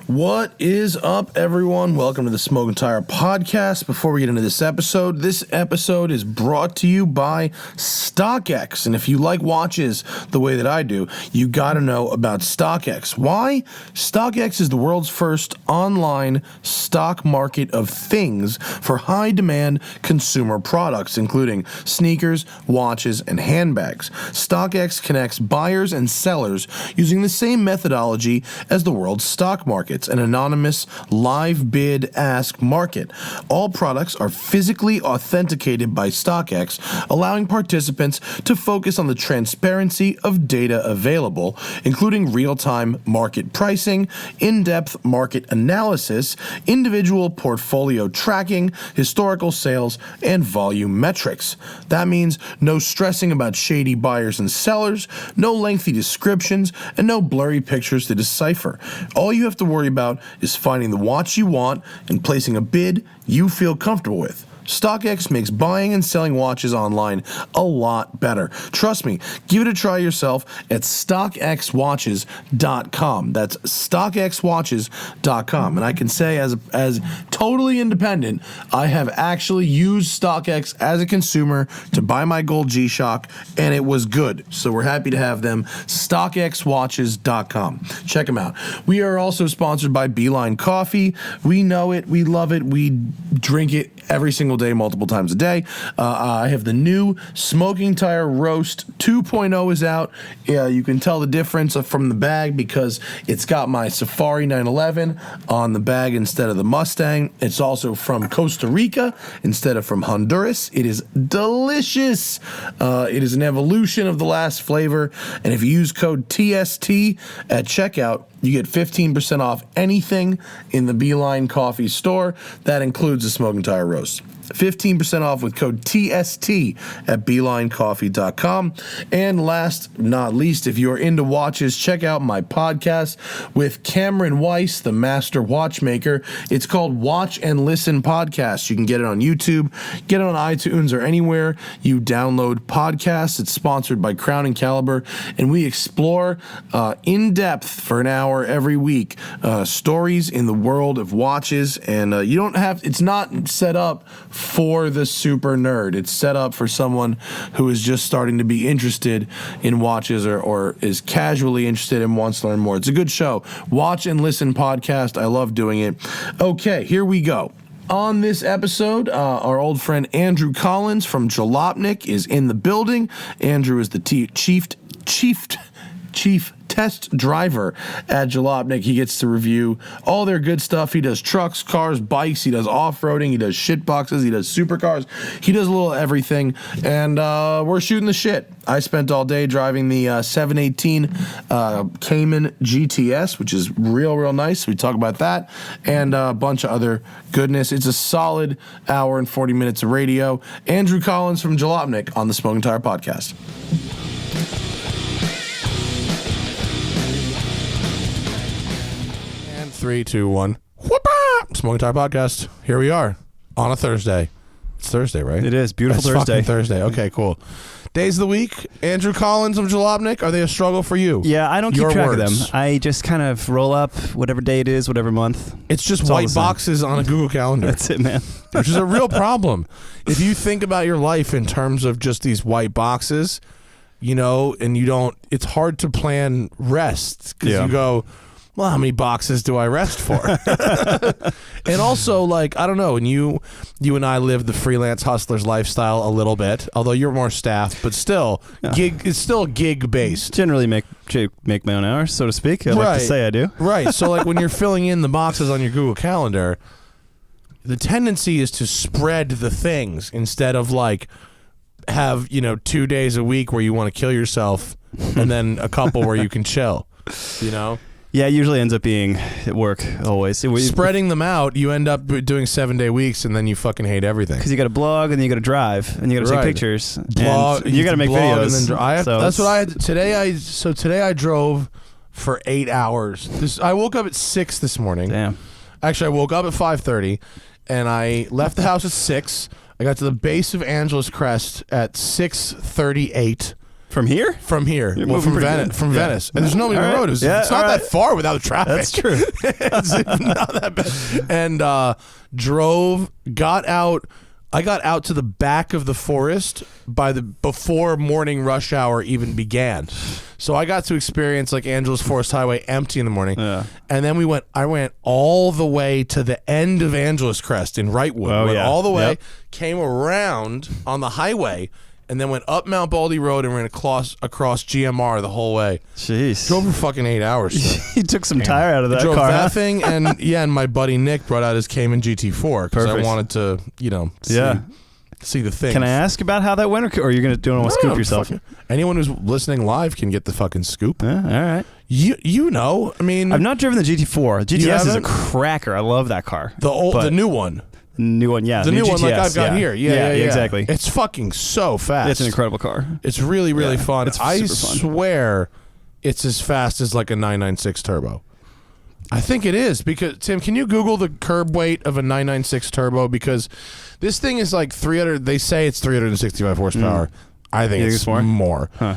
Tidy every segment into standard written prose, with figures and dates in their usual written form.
What is up, everyone? Welcome to the Smoking Tire Podcast. Before we get into this episode is brought to you by StockX. And if you like watches the way that I do, you got to know about StockX. Why? StockX is the world's first online stock market of things for high-demand consumer products, including sneakers, watches, and handbags. StockX connects buyers and sellers using the same methodology as the world's stock market. It's an anonymous live bid ask market. All products are physically authenticated by StockX, allowing participants to focus on the transparency of data available, including real-time market pricing, in-depth market analysis, individual portfolio tracking, historical sales, and volume metrics. That means no stressing about shady buyers and sellers, no lengthy descriptions, and no blurry pictures to decipher. All you have to worry about is finding the watch you want and placing a bid you feel comfortable with. StockX makes buying and selling watches online a lot better. Trust me, give it a try yourself at StockXWatches.com. That's StockXWatches.com. And I can say as totally independent, I have actually used StockX as a consumer to buy my gold G-Shock, and it was good. So we're happy to have them. StockXWatches.com. Check them out. We are also sponsored by Beeline Coffee. We know it. We love it. We drink it every single day, multiple times a day. I have the new Smoking Tire Roast 2.0 is out. You can tell the difference from the bag because it's got my Safari 911 on the bag instead of the Mustang. It's also from Costa Rica instead of from Honduras. It is delicious. It is an evolution of the last flavor. And if you use code TST at checkout, you get 15% off anything in the Beeline Coffee store. That includes the Smoking Tire Roast. 15% off with code TST at BeelineCoffee.com. And last but not least, if you're into watches, check out my podcast with Cameron Weiss, the master watchmaker. It's called Watch and Listen Podcast. You can get it on YouTube, get it on iTunes, or anywhere you download podcasts. It's sponsored by Crown and Caliber, and we explore in depth for an hour every week stories in the world of watches. And you don't have, it's not set up for the super nerd. It's set up for someone who is just starting to be interested in watches or is casually interested and wants to learn more. It's a good show. Watch and Listen Podcast. I love doing it. Okay, here we go. On this episode, our old friend Andrew Collins from Jalopnik is in the building. Andrew is the chief test driver at Jalopnik. He gets to review all their good stuff. He does trucks, cars, bikes. He does off-roading. He does shit boxes. He does supercars. He does a little everything. And we're shooting the shit. I spent all day driving the 718 Cayman GTS, which is real nice. We talk about that and a bunch of other goodness. It's a solid hour and 40 minutes of radio. Andrew Collins from Jalopnik on the Smoking Tire Podcast. 3, 2, 1. Whoop-ah! Smoking Tire Podcast. Here we are on a Thursday. It's Thursday, right? It is. Beautiful It's Thursday. Fucking Thursday. Okay, cool. Days of the week. Andrew Collins of Jalopnik. Are they a struggle for you? Yeah, I don't keep track of them. words. I just kind of roll up whatever day it is, whatever month. It's just It's all white the same. boxes on a Google Calendar. That's it, man. Which is a real problem. If you think about your life in terms of just these white boxes, you know, and you don't, it's hard to plan rest because you go, well, how many boxes do I rest for? And also, like, I don't know, and you and I live the freelance hustler's lifestyle a little bit, although you're more staffed, but still, it's still gig-based. Generally make my own hours, so to speak. I like to say I do. Right. So, like, when you're filling in the boxes on your Google Calendar, the tendency is to spread the things instead of, like, have, 2 days a week where you want to kill yourself and then a couple where you can chill, Yeah, it usually ends up being at work always. Spreading them out, you end up doing 7-day weeks, and then you fucking hate everything. Because you got to blog, and then you got to drive, and you got to take pictures. Blog, and you got to make videos. And then that's what I had today. Today I drove for 8 hours. I woke up at 6 this morning. Damn. Actually, I woke up at 5:30, and I left the house at 6. I got to the base of Angeles Crest at 6:38. From here? From here. You're Well, moving from pretty Venice. good. From Venice. And there's nobody on the road. It's not that far without traffic. That's true. It's not that bad. And got out. I got out to the back of the forest before morning rush hour even began. So I got to experience like Angeles Forest Highway empty in the morning. Yeah. And then I went all the way to the end of Angeles Crest in Wrightwood. Went all the way, came around on the highway, and then went up Mount Baldy Road and ran across GMR the whole way. Jeez. Drove for fucking 8 hours. You took some tire out of that drove car. That thing, and my buddy Nick brought out his Cayman GT4 because I wanted to, see the thing. Can I ask about how that went, or are you going to want to scoop yourself? Anyone who's listening live can get the fucking scoop. All right. You know, I mean, I've not driven the GT4. The GTS is a cracker. I love that car. The new one. New one, yeah. The new one GTS, like I've got here. Yeah, exactly. It's fucking so fast. It's an incredible car. It's really, really fun. It's I super fun. swear it's as fast as like a 996 turbo. I think it is because, Tim, can you Google the curb weight of a 996 turbo? Because this thing is like 300, they say it's 365 horsepower. I think it's more. Huh.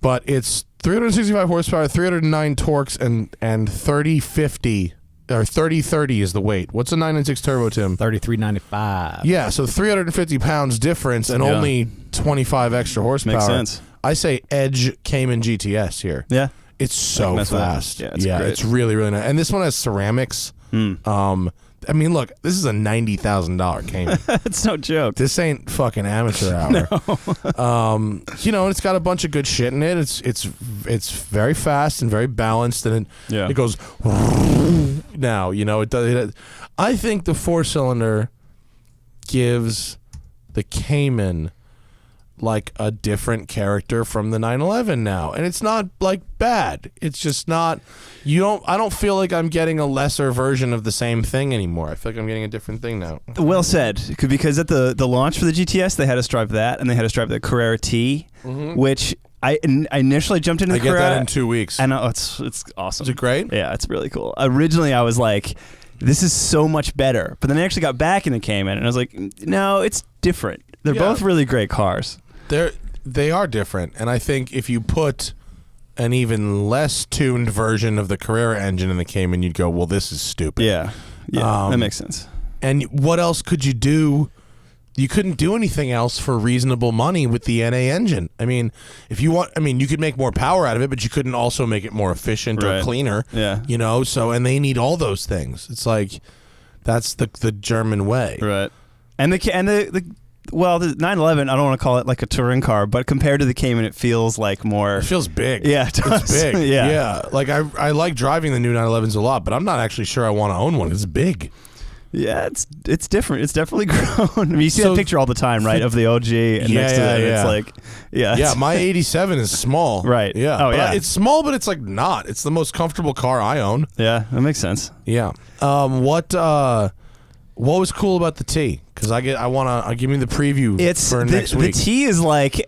But it's 365 horsepower, 309 torques, and 3050. Or 3030 is the weight. What's a 996 turbo, Tim? 3395. Yeah, so 350 pounds difference and only 25 extra horsepower. Makes sense. I say Edge Cayman GTS here. Yeah. It's so fast. Yeah, it's really, really nice. And this one has ceramics. I mean, look, this is a $90,000 Cayman. It's no joke. This ain't fucking amateur hour. No. It's got a bunch of good shit in it. It's very fast and very balanced, and it goes now. It does. I think the 4-cylinder gives the Cayman like a different character from the 911 now, and it's not like bad. It's just not. I don't feel like I'm getting a lesser version of the same thing anymore. I feel like I'm getting a different thing now. Well said, because at the launch for the GTS, they had us drive that, and they had us drive the Carrera T, which I initially jumped into the Carrera. I get that in 2 weeks. I know, it's awesome. Is it great? Yeah, it's really cool. Originally, I was like, this is so much better, but then I actually got back in the Cayman, and I was like, no, it's different. They're both really great cars. They are different, and I think if you put an even less tuned version of the Carrera engine in the Cayman, you'd go, well, this is stupid. Yeah, that makes sense. And what else could you do? You couldn't do anything else for reasonable money with the NA engine. I mean, if you want, you could make more power out of it, but you couldn't also make it more efficient or cleaner. Yeah. And they need all those things. It's like, that's the German way. Right. And the well, the 911, I don't want to call it like a touring car, but compared to the Cayman, it feels like more. It feels big. Yeah, it does. It's big. Yeah. Like I like driving the new 911s a lot, but I'm not actually sure I want to own one. It's big. Yeah, it's different. It's definitely grown. You see that picture all the time, right? Of the OG, and next to that, it's like, yeah. My 87 is small. Right. Yeah. Oh, yeah. It's small, but it's like not. It's the most comfortable car I own. Yeah, that makes sense. Yeah. What was cool about the T? Because I'll give me the preview for next week. The T is like,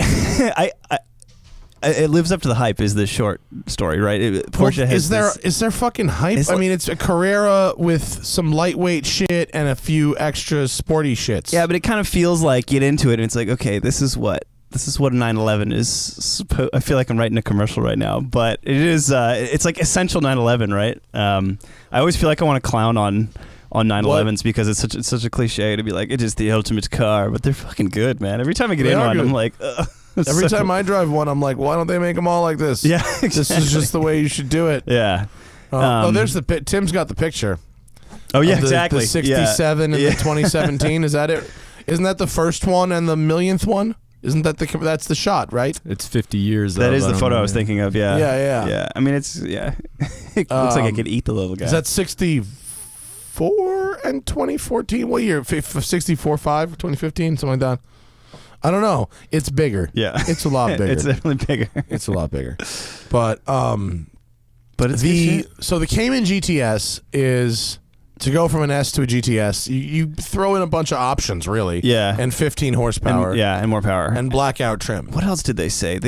it lives up to the hype. Is the short story, right? Porsche has. Is there fucking hype? It's a Carrera with some lightweight shit and a few extra sporty shits. Yeah, but it kind of feels like get into it and it's like, okay, this is what a 911 is. I feel like I'm writing a commercial right now, but it is. It's like essential 911, right? I always feel like I want to clown on 911s because it's such a cliche to be like, it is the ultimate car, but they're fucking good, man. Every time I get in one, I'm like, every time I drive one, I'm like, why don't they make them all like this? Yeah, exactly. This is just the way you should do it. Yeah. There's Tim's got the picture. Oh yeah, exactly. The 67 and the 2017. Is that it? Isn't that the first one and the millionth one? Isn't that that's the shot, right? It's 50 years. That is the photo I was thinking of. Yeah. Yeah. I mean, it's it looks like I could eat the little guy. Is that 64 and 2014? What year? 64, 5, 2015, something like that. I don't know. It's bigger. Yeah, it's a lot bigger. It's definitely bigger. It's a lot bigger. But it's the Cayman GTS is to go from an S to a GTS. You throw in a bunch of options, really. Yeah, and 15 horsepower. And more power and blackout trim. What else did they say?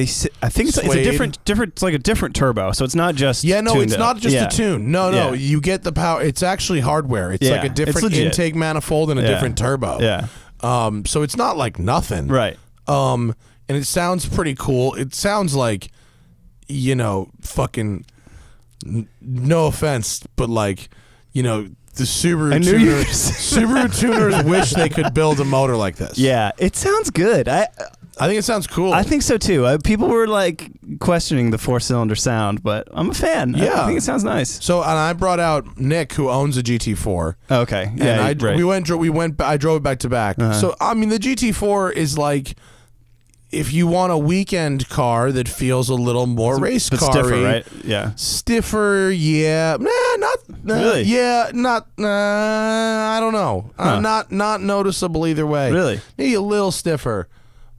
I think it's a different. It's like a different turbo. So it's not just it's not just a tune. No, you get the power. It's actually hardware. It's like a different intake manifold and a different turbo. Yeah. So it's not like nothing. Right. And and it sounds pretty cool. It sounds like, fucking, no offense, but like, the Subaru tuners wish they could build a motor like this. Yeah, it sounds good. I think it sounds cool. I think so too. People were like questioning the 4-cylinder sound, but I'm a fan. Yeah. I think it sounds nice. So, and I brought out Nick, who owns a GT4. Okay. Yeah. And I drove it back to back. So, I mean, the GT4 is like, if you want a weekend car that feels a little more race car-y. Stiffer, right? Yeah. Stiffer, yeah. Really? Yeah, I don't know. Not noticeable either way. Really? Maybe a little stiffer.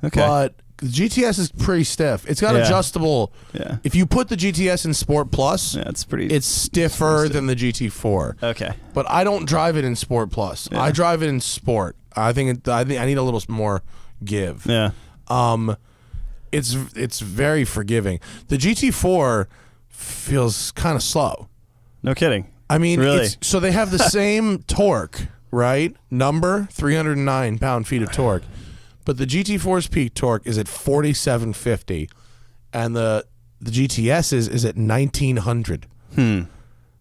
Okay. But the GTS is pretty stiff. It's got adjustable. Yeah. If you put the GTS in Sport Plus, it's stiffer than the GT4. Okay. But I don't drive it in Sport Plus. Yeah. I drive it in Sport. I think I need a little more give. Yeah. It's very forgiving. The GT4 feels kind of slow. No kidding. I mean, really? So they have the same torque, right? Number 309 pound-feet of torque, but the GT4's peak torque is at 4750, and the GTS is at 1900.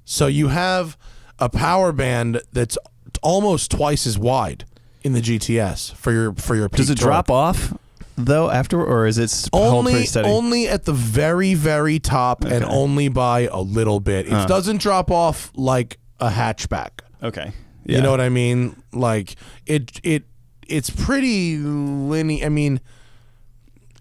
So you have a power band that's almost twice as wide in the GTS for your peak Does it torque. drop off though after, or is it hold pretty steady? Only at the very, very top, and only by a little bit. It doesn't drop off like a hatchback. Okay. Yeah. You know what I mean? Like it's pretty linear. I mean,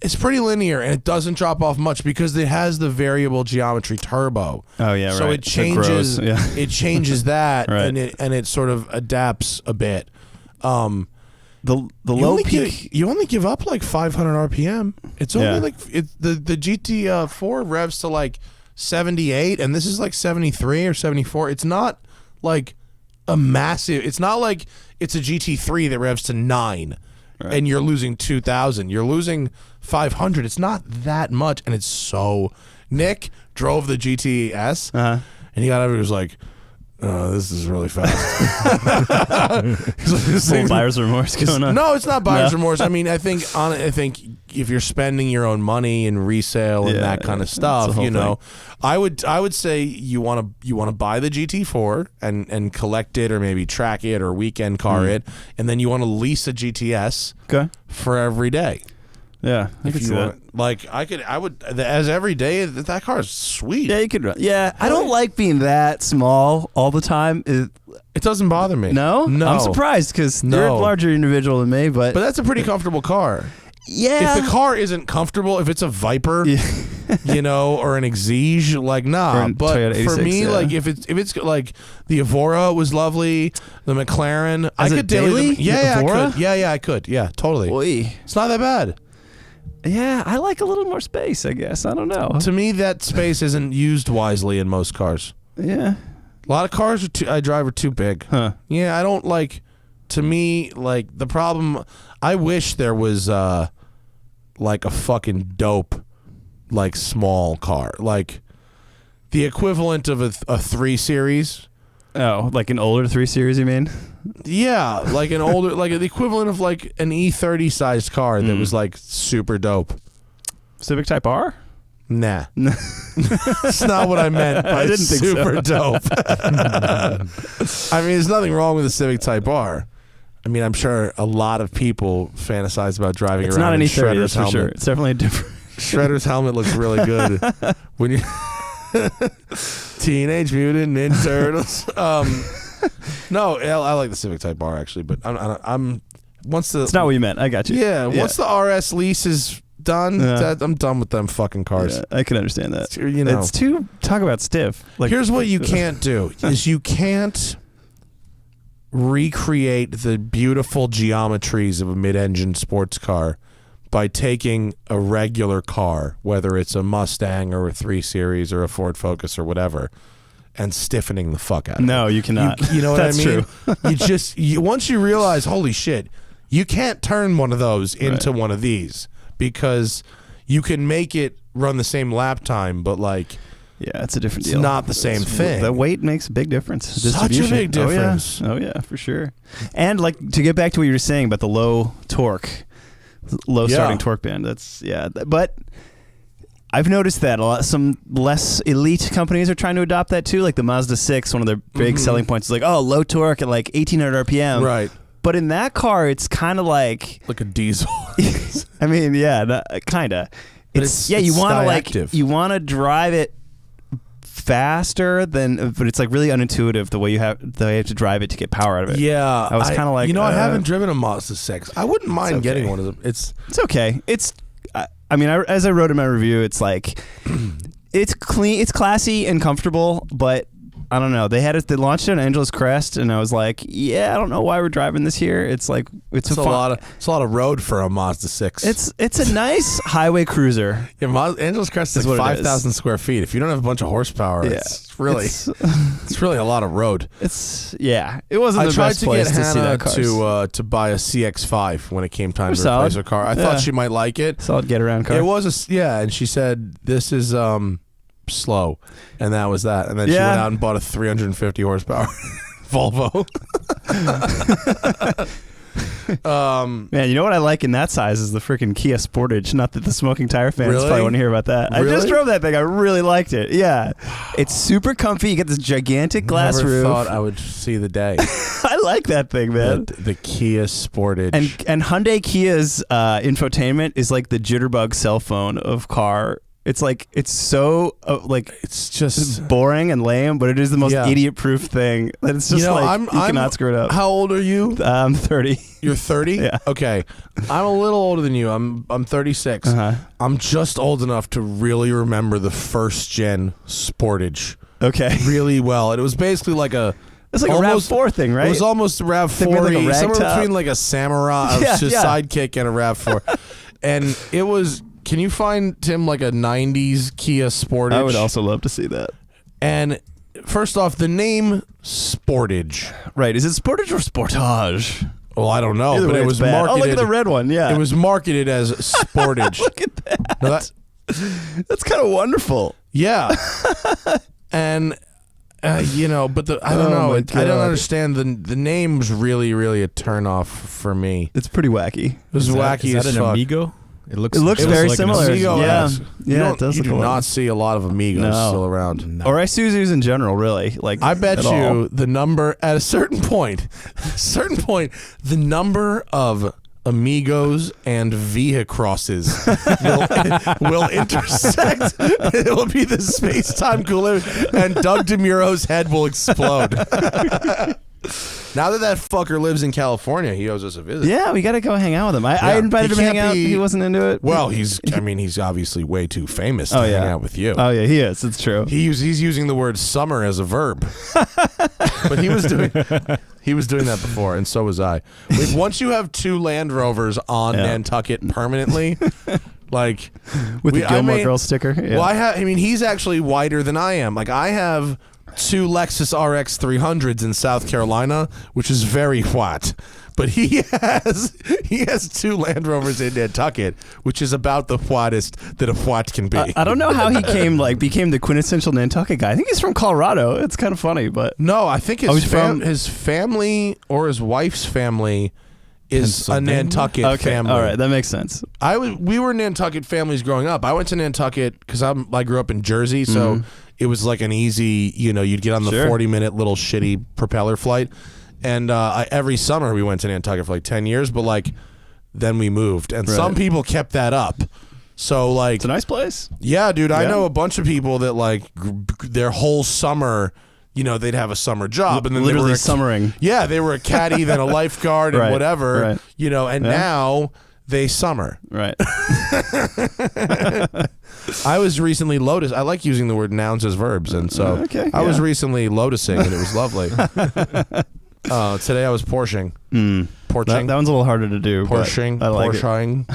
it's pretty linear, and it doesn't drop off much because it has the variable geometry turbo. Oh yeah, so right. it changes. So it grows. It changes that, Right. and it sort of adapts a bit. The low peak. You only give up like 500 RPM. It's only Yeah. like the GT4 revs to like 78, and this is like 73 or 74. It's not like a massive. It's not like it's a GT3 that revs to 9, Right. and you're losing 2,000. You're losing 500. It's not that much, and it's so. Nick drove the GTS, and he got over. He was like, "Oh, this is really fast." Full buyer's remorse going on. No, it's not buyer's remorse. I mean, I think if you're spending your own money in resale and that kind of stuff, I would say you want to buy the GT4 and collect it, or maybe track it or weekend car it, and then you want to lease a GTS for every day. Yeah, I could see that. I would, as every day, that car is sweet. Yeah, you could. Yeah, I don't like being that small all the time. It doesn't bother me. No? I'm surprised because you're a larger individual than me, but that's a pretty comfortable car. Yeah. If the car isn't comfortable, if it's a Viper, or an Exige, like But Toyota for 86, me, like if it's like the Evora was lovely, the McLaren, I could daily. I could. Yeah, I could. Yeah, totally. Oy. It's not that bad. Yeah, I like a little more space, I guess. I don't know. To me, that space isn't used wisely in most cars. Yeah. A lot of cars I drive are too big. Huh. Yeah, I don't like. To me, like the problem. I wish there was like a fucking dope, like small car, like the equivalent of a 3 Series. Oh, like an older 3 Series, you mean? Yeah, like an older, like the equivalent of like an E30 sized car that was like super dope. Civic Type R? Nah. That's not what I meant by I didn't think super dope. I mean, there's nothing wrong with a Civic Type R. I mean, I'm sure a lot of people fantasize about driving It's around not an in E30, Shredder's that's for helmet. sure. It's definitely a different. Shredder's helmet looks really good when you Teenage Mutant Ninja Turtles. No, I like the Civic Type R actually, but I'm once the. It's not what you meant. I got you. Yeah, once the RS lease is done, I'm done with them fucking cars. Yeah, I can understand that. It's too talk about stiff. Like, here's what you can't do: is you can't recreate the beautiful geometries of a mid-engine sports car by taking a regular car, whether it's a Mustang or a 3 Series or a Ford Focus or whatever, and stiffening the fuck out of it. No, you cannot. You know what That's I mean? True. Once you realize, holy shit, you can't turn one of those into one of these, because you can make it run the same lap time, but like, yeah, it's a different it's deal. not the same thing. The weight makes a big difference. Such a big difference. Oh yeah, for sure. And like, to get back to what you were saying about the low torque, low Yeah. starting torque band. But I've noticed that some less elite companies are trying to adopt that too. Like the Mazda 6, one of their big selling points is like, oh, low torque at like 1800 RPM. Right. But in that car, it's kind of like a diesel. I mean, yeah, kind of. It's you want to active. you want to drive it faster but it's like really unintuitive the way you have to drive it to get power out of it. Yeah, I was kind of like, I haven't driven a Mazda 6. I wouldn't mind getting one of them. It's okay. I mean, as I wrote in my review, it's like it's clean, it's classy and comfortable, but I don't know. They launched it on Angeles Crest, and I was like, yeah, I don't know why we're driving this here. It's like it's a lot of road for a Mazda 6. It's a nice highway cruiser. Yeah, Angeles Crest is like 5,000 square feet. If you don't have a bunch of horsepower, it's really a lot of road. It wasn't the best place to see that car. I tried to get Hannah to buy a CX-5 when it came time to replace her car. I thought she might like it. Solid get around car. It was and she said this is slow, and that was that. And then she went out and bought a 350 horsepower Volvo. Man, you know what I like in that size is the freaking Kia Sportage. Not that the smoking tire fans probably want to hear about that. Really? I just drove that thing. I really liked it. Yeah, it's super comfy. You get this gigantic glass roof. Never thought I would see the day. I like that thing, man. The Kia Sportage and Hyundai Kia's infotainment is like the jitterbug cell phone of car. It's like it's so it's just boring and lame, but it is the most idiot-proof thing. That it's just you cannot screw it up. How old are you? I'm 30. You're 30? Yeah. Okay. I'm a little older than you. I'm 36. I'm just old enough to really remember the first gen Sportage. Okay. Really well. And it was basically like it's like almost, a RAV4 thing, right? It was almost a RAV4, like somewhere between like a Samurai, sidekick, and a RAV4. And it was. Can you find, Tim, like a 90s Kia Sportage? I would also love to see that. And first off, the name Sportage. Right. Is it Sportage or Sportage? Well, I don't know, Either but way, it was bad. marketed. Oh, look at the red one, yeah. It was marketed as Sportage. Look at that. No, that's kind of wonderful. Yeah. And, but I don't know. I don't understand. The name's really, really a turnoff for me. It's pretty wacky. It was wacky as fuck. Is that an Amigo? It looks very like similar. Amigo, yeah, it does. You do not see a lot of Amigos still around, or Isuzus in general. Really, like I bet you the number at a certain point, the number of Amigos and Vehicrosses will intersect. It will be the space-time cooler, and Doug DeMuro's head will explode. Now that fucker lives in California, he owes us a visit. Yeah, we got to go hang out with him. I invited him to hang out. He wasn't into it. Well, he's obviously way too famous to hang out with you. Oh yeah, he is. It's true. He's using the word summer as a verb, but he was doing that before, and so was I. Once you have two Land Rovers on Nantucket permanently, like with the Gilmore Girls sticker. Yeah. Well, he's actually whiter than I am. Like I have two Lexus RX 300s in South Carolina, which is very white. But he has two Land Rovers in Nantucket, which is about the whitest that a white can be. I don't know how he became the quintessential Nantucket guy. I think he's from Colorado. It's kind of funny, but no, I think his family or his wife's family is a Nantucket family. All right, that makes sense. We were Nantucket families growing up. I went to Nantucket because I grew up in Jersey, so it was like an easy, you'd get on the 40-minute little shitty propeller flight. And every summer we went to Nantucket for like 10 years, but then we moved. And some people kept that up. So it's a nice place. Yeah, dude, I know a bunch of people that their whole summer, they'd have a summer job. And then literally they were summering. Yeah, they were a caddy, then a lifeguard and whatever, and now they summer. Right. I was recently lotus. I like using the word nouns as verbs, and so I was recently lotusing, and it was lovely. Today I was porching. Porching. That one's a little harder to do. Porching. I like Porching.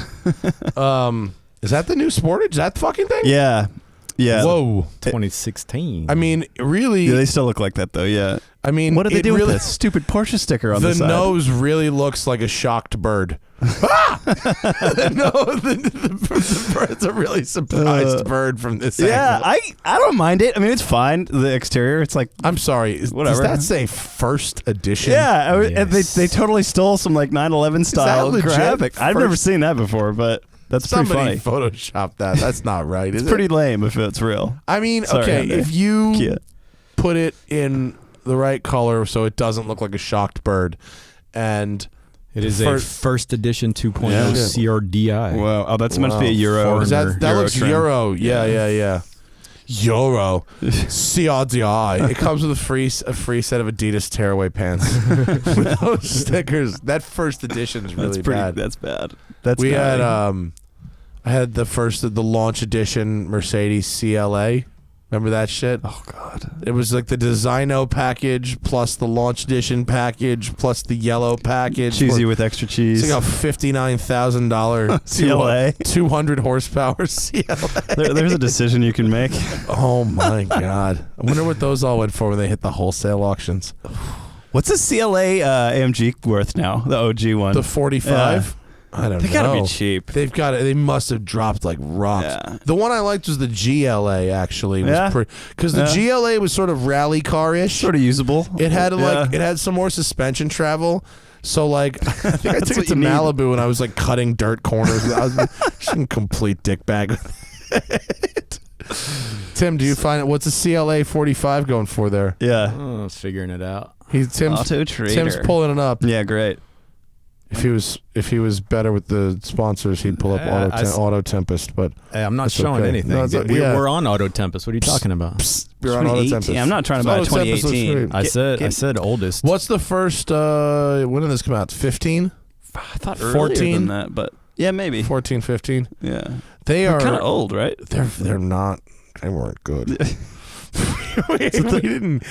Is that the new Sportage? That fucking thing? Yeah. Yeah. Whoa. 2016. I mean, really. Yeah, they still look like that though. Yeah. I mean, What did they do really, with this stupid Porsche sticker on the the side? nose really looks like a shocked bird. The bird's a really surprised bird from this Yeah, angle. I don't mind it. I mean, it's fine. The exterior, it's like I'm sorry. Whatever. Does that say first edition? yeah. And Yes. they totally stole some like 911 style legit? graphic. I've never First- seen that before, but that's Somebody pretty funny. photoshopped that. That's not right. Is It's it? pretty lame if it's real. I mean, Sorry, okay, Hyundai. if you Kia. put it in the right color so it doesn't look like a shocked bird, and It is a first edition 2.0 Yeah. CRDI. Wow. Oh, that's meant to be a Euro. Is that Euro looks trim. Euro? Yeah. Euro, CRDI. It comes with a free set of Adidas tearaway pants with those stickers. That first edition is really bad. That's bad. That's We bad. had I had the launch edition Mercedes CLA. Remember that shit? Oh God. It was like the Designo package plus the launch edition package plus the yellow package. Cheesy with extra cheese. It's like a $59,000 CLA. 200 horsepower CLA. There's a decision you can make. Oh my God! I wonder what those all went for when they hit the wholesale auctions. What's a CLA AMG worth now? The OG one. The 45. I don't know. They gotta be cheap. They must have dropped like rocks. Yeah. The one I liked was the GLA actually. Yeah. Because the GLA was sort of rally car-ish. Sort of usable. It had Yeah. it had some more suspension travel. So like I think I took it what to you need. Malibu and I was like cutting dirt corners. I was just a complete dickbag. Tim, do you find it? What's a CLA 45 going for there? Yeah. Oh, I was figuring it out. Auto Trader. Tim's pulling it up. Yeah, great. If he was better with the sponsors, he'd pull up Auto Tempest. But Hey, I'm not It's showing okay. anything. No, it's okay. Yeah. We're on Auto Tempest. What are you talking about? you're on Auto 2018. Tempest. I'm not trying to buy a Auto Tempest looks 2018. great. I said oldest. What's the first? When did this come out? 15, I thought 14? earlier than that, but yeah, maybe. 14, 15. Yeah. They They're are kind of old, right? They're not. They weren't good. we didn't.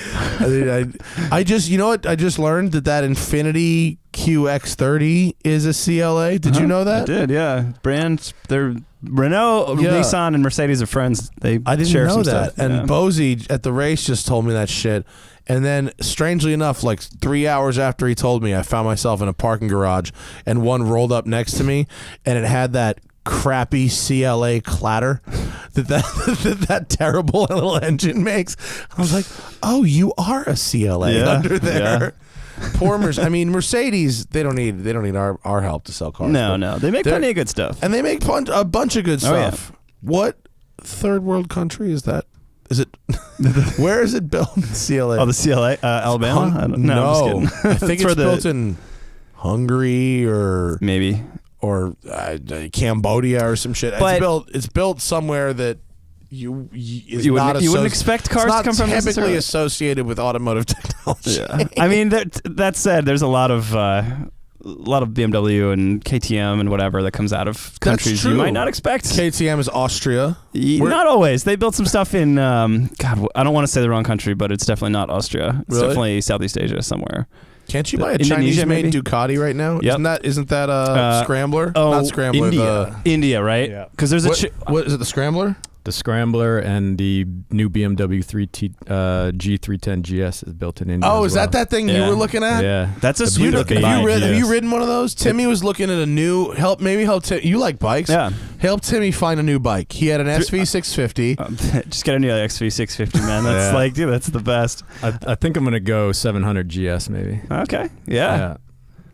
I just you know what? I just learned that Infiniti QX30 is a CLA. Did you know that? I did, yeah. Brands, they're Renault, Yeah. Nissan, and Mercedes are friends. They I didn't share know some that. stuff. And yeah. Bozy at the race just told me that shit. And then, strangely enough, like 3 hours after he told me, I found myself in a parking garage, and one rolled up next to me, and it had that crappy CLA clatter that terrible little engine makes. I was like, oh, you are a CLA under there. Poor Mercedes, they don't need our help to sell cars. No, they make plenty of good stuff. And they make a bunch of good stuff. yeah. What third world country is that? Is it? Where is it built? CLA. Oh, the CLA, Alabama? I don't know. No, I'm just kidding. I think it's built in Hungary or maybe. Cambodia or some shit. But- It's built somewhere that you wouldn't expect cars to come from typically necessarily. associated with automotive technology. Yeah. I mean, that said, there's a lot of BMW and KTM and whatever that comes out of countries you true. might not expect. KTM is Austria. Not always. They built some stuff in God. I don't want to say the wrong country, but it's definitely not Austria. It's Really? definitely Southeast Asia somewhere. Can't you buy a Indonesia, Chinese-made maybe? Ducati right now? Yep. Isn't that a Scrambler? Not Scrambler. India. India, right? Yeah. Because there's What is it? The Scrambler? The Scrambler and the new BMW G310 GS is built in India. Oh, as is well. that thing you Yeah. were looking at? Yeah. That's a The sweet beautiful looking bike. bike. Have you yes. ridden one of those? Timmy was looking at a new help Tim. You like bikes? Yeah. Help Timmy find a new bike. He had an SV650. Just get a new XV650, man. That's Yeah. like, dude, that's the best. I think I'm gonna go 700 GS maybe. Okay. Yeah.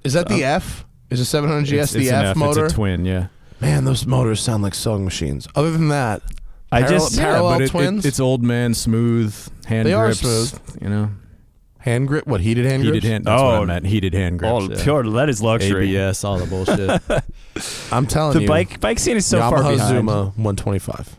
Is that the F? Is a 700 GS It's the an F motor? It's a twin, yeah. Man, those motors sound like sewing machines. Other than that, Parallel But twins. it's old man smooth hand They are grips. smooth. You know, hand grip. What, heated hand grips? heated hand. That's what Oh. I meant. Heated hand grips. Oh, yeah. pure. That is luxury. ABS, all the bullshit. I'm telling The you. bike scene is so far Yamaha behind. Zuma 125.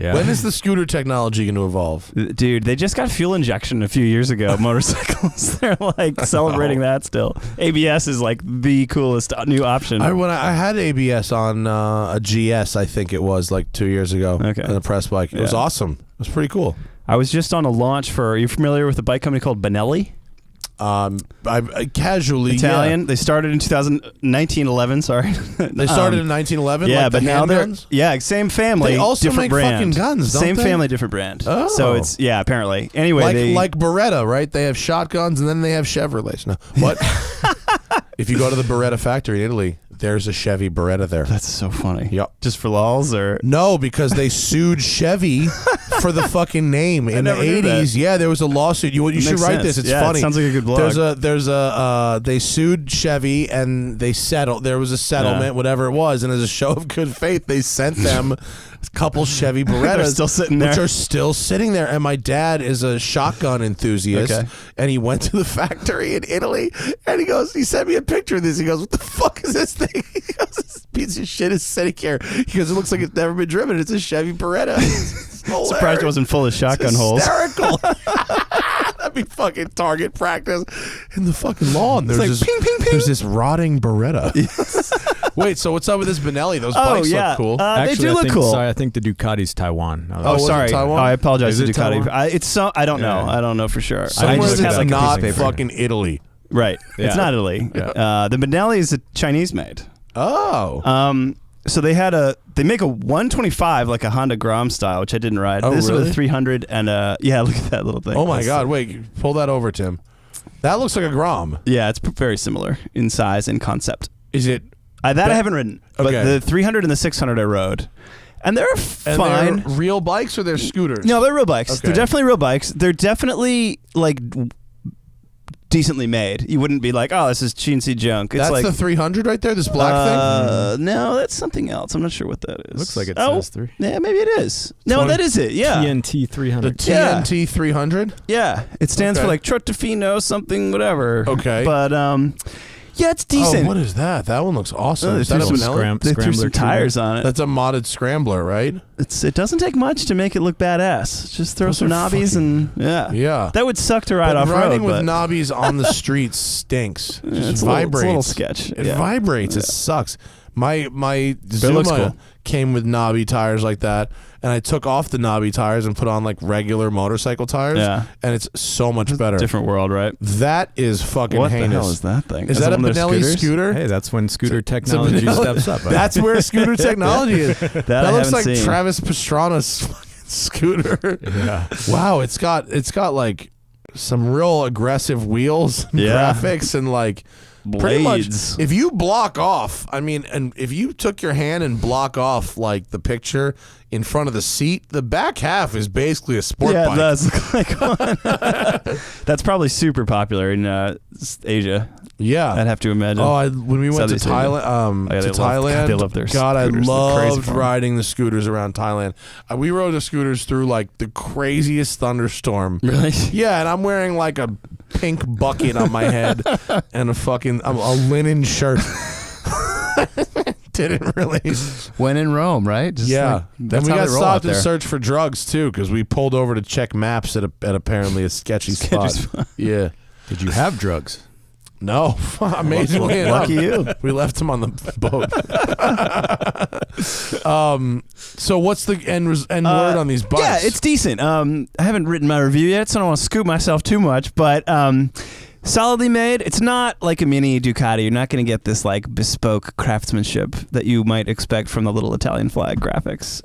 Yeah. When is the scooter technology going to evolve? Dude, they just got fuel injection a few years ago. Motorcycles, they're like celebrating that still. ABS is like the coolest new option. I had ABS on a GS, I think it was like 2 years ago. Okay. On a press bike. It was Yeah. awesome. It was pretty cool. I was just on a launch for. Are you familiar with a bike company called Benelli? I casually Italian. Yeah. They started in 1911. Sorry, They started in 1911. Yeah, like but the now they're handguns? same family. They also different make brand. fucking guns, don't Same they? family, different brand. Oh. So it's apparently. Anyway, like Beretta, right? They have shotguns and then they have Chevrolets. No, what? If you go to the Beretta factory in Italy, there's a Chevy Beretta there. That's so funny. Yep. Just for lulz or No, because they sued Chevy for the fucking name in the never knew 80s. that. Yeah, there was a lawsuit. You should makes write sense. this. It's Yeah, it funny. sounds like a good blog. They sued Chevy and they settled. There was a settlement, whatever it was, and as a show of good faith, they sent them a couple Chevy Berettas. They're still sitting there. Which are still sitting there. And my dad is a shotgun enthusiast, Okay. and he went to the factory in Italy, and he sent me a picture of this. He goes, "What the fuck is this thing?" He goes, "This piece of shit is sitting here." He goes, "It looks like it's never been driven. It's a Chevy Beretta." Surprised it wasn't full of shotgun holes. Hysterical. That'd be fucking target practice in the fucking lawn. There's like this, ping, ping, ping. There's this rotting Beretta. Wait, so what's up with this Benelli? Those bikes look cool. They do I look think, cool. Sorry, I think the Ducati's Taiwan. was it Sorry. Taiwan? I apologize Is to it Ducati. Taiwan? I don't know. Yeah. I don't know for sure. Somewhere I just that's had like a not piece of paper. fucking Italy. Right. Yeah. It's not Italy. Yeah. The Benelli is a Chinese made. Oh. So they make a 125 like a Honda Grom style, which I didn't ride. Oh, This really? was a 300 and look at that little thing. Oh my God! Wait, pull that over, Tim. That looks like a Grom. Yeah, it's very similar in size and concept. Is it? I haven't ridden, but Okay. the 300 and the 600 I rode, and they're And fine. they're real bikes or they're scooters? No, they're real bikes. Okay. They're definitely real bikes. They're definitely like decently made. You wouldn't be like, oh, this is chintzy junk. It's That's like the 300 right there. This black thing. no, that's something else. I'm not sure what that is. Looks like it oh, says 3. Yeah, maybe it is. No, one- that is it. Yeah, TNT The 300. TNT 300. yeah. It stands for Okay. like Trotofino something, whatever. Okay. but yeah, it's decent. Oh, what is that? That one looks awesome. Oh, Is that a there's Benelli? They threw Scrambler some tuner. tires on it. That's a modded scrambler, right? It doesn't take much to make it look badass. Just throw Those some are knobbies fucking- and Yeah. That would suck to ride But off riding road. with but knobbies on the street stinks. It just it's vibrates. It's a little sketch. It yeah. vibrates. It sucks. My looks Zuma cool. came with knobby tires like that, and I took off the knobby tires and put on like regular motorcycle tires. Yeah. And it's so much better. Different world, right? That is fucking What heinous. the hell is that thing? Is that a one of those Benelli scooters? scooter? Hey, that's when scooter technology Benelli- steps up. That's where scooter technology is. That That I looks haven't like seen. Travis Pastrana's fucking scooter. Yeah. Wow, it's got like some real aggressive wheels and Yeah. graphics and like pretty much Blades. if you block off, I mean, and if you took your hand and block off like the picture in front of the seat, the back half is basically a sport Yeah, bike. it does look like one. That's probably super popular in Asia. Yeah. I'd have to imagine. Oh, when we went to Southeast Asia. Thailand, Oh, yeah, to they love- Thailand, they love their God, I scooters. They're crazy loved for 'em. riding the scooters around Thailand. We rode the scooters through like the craziest thunderstorm. Really? Yeah, and I'm wearing like a pink bucket on my head and a linen shirt. Didn't really. When in Rome, right? Just Yeah. like, Then that's we how got they roll out stopped and there. searched for drugs too because we pulled over to check maps at apparently a sketchy spot. Yeah. Did you have drugs? No, amazingly enough, Lucky you. we left him on the boat. So what's the end word on these bikes? Yeah, it's decent. I haven't written my review yet, so I don't want to scoop myself too much, but solidly made. It's not like a mini Ducati. You're not going to get this like bespoke craftsmanship that you might expect from the little Italian flag graphics.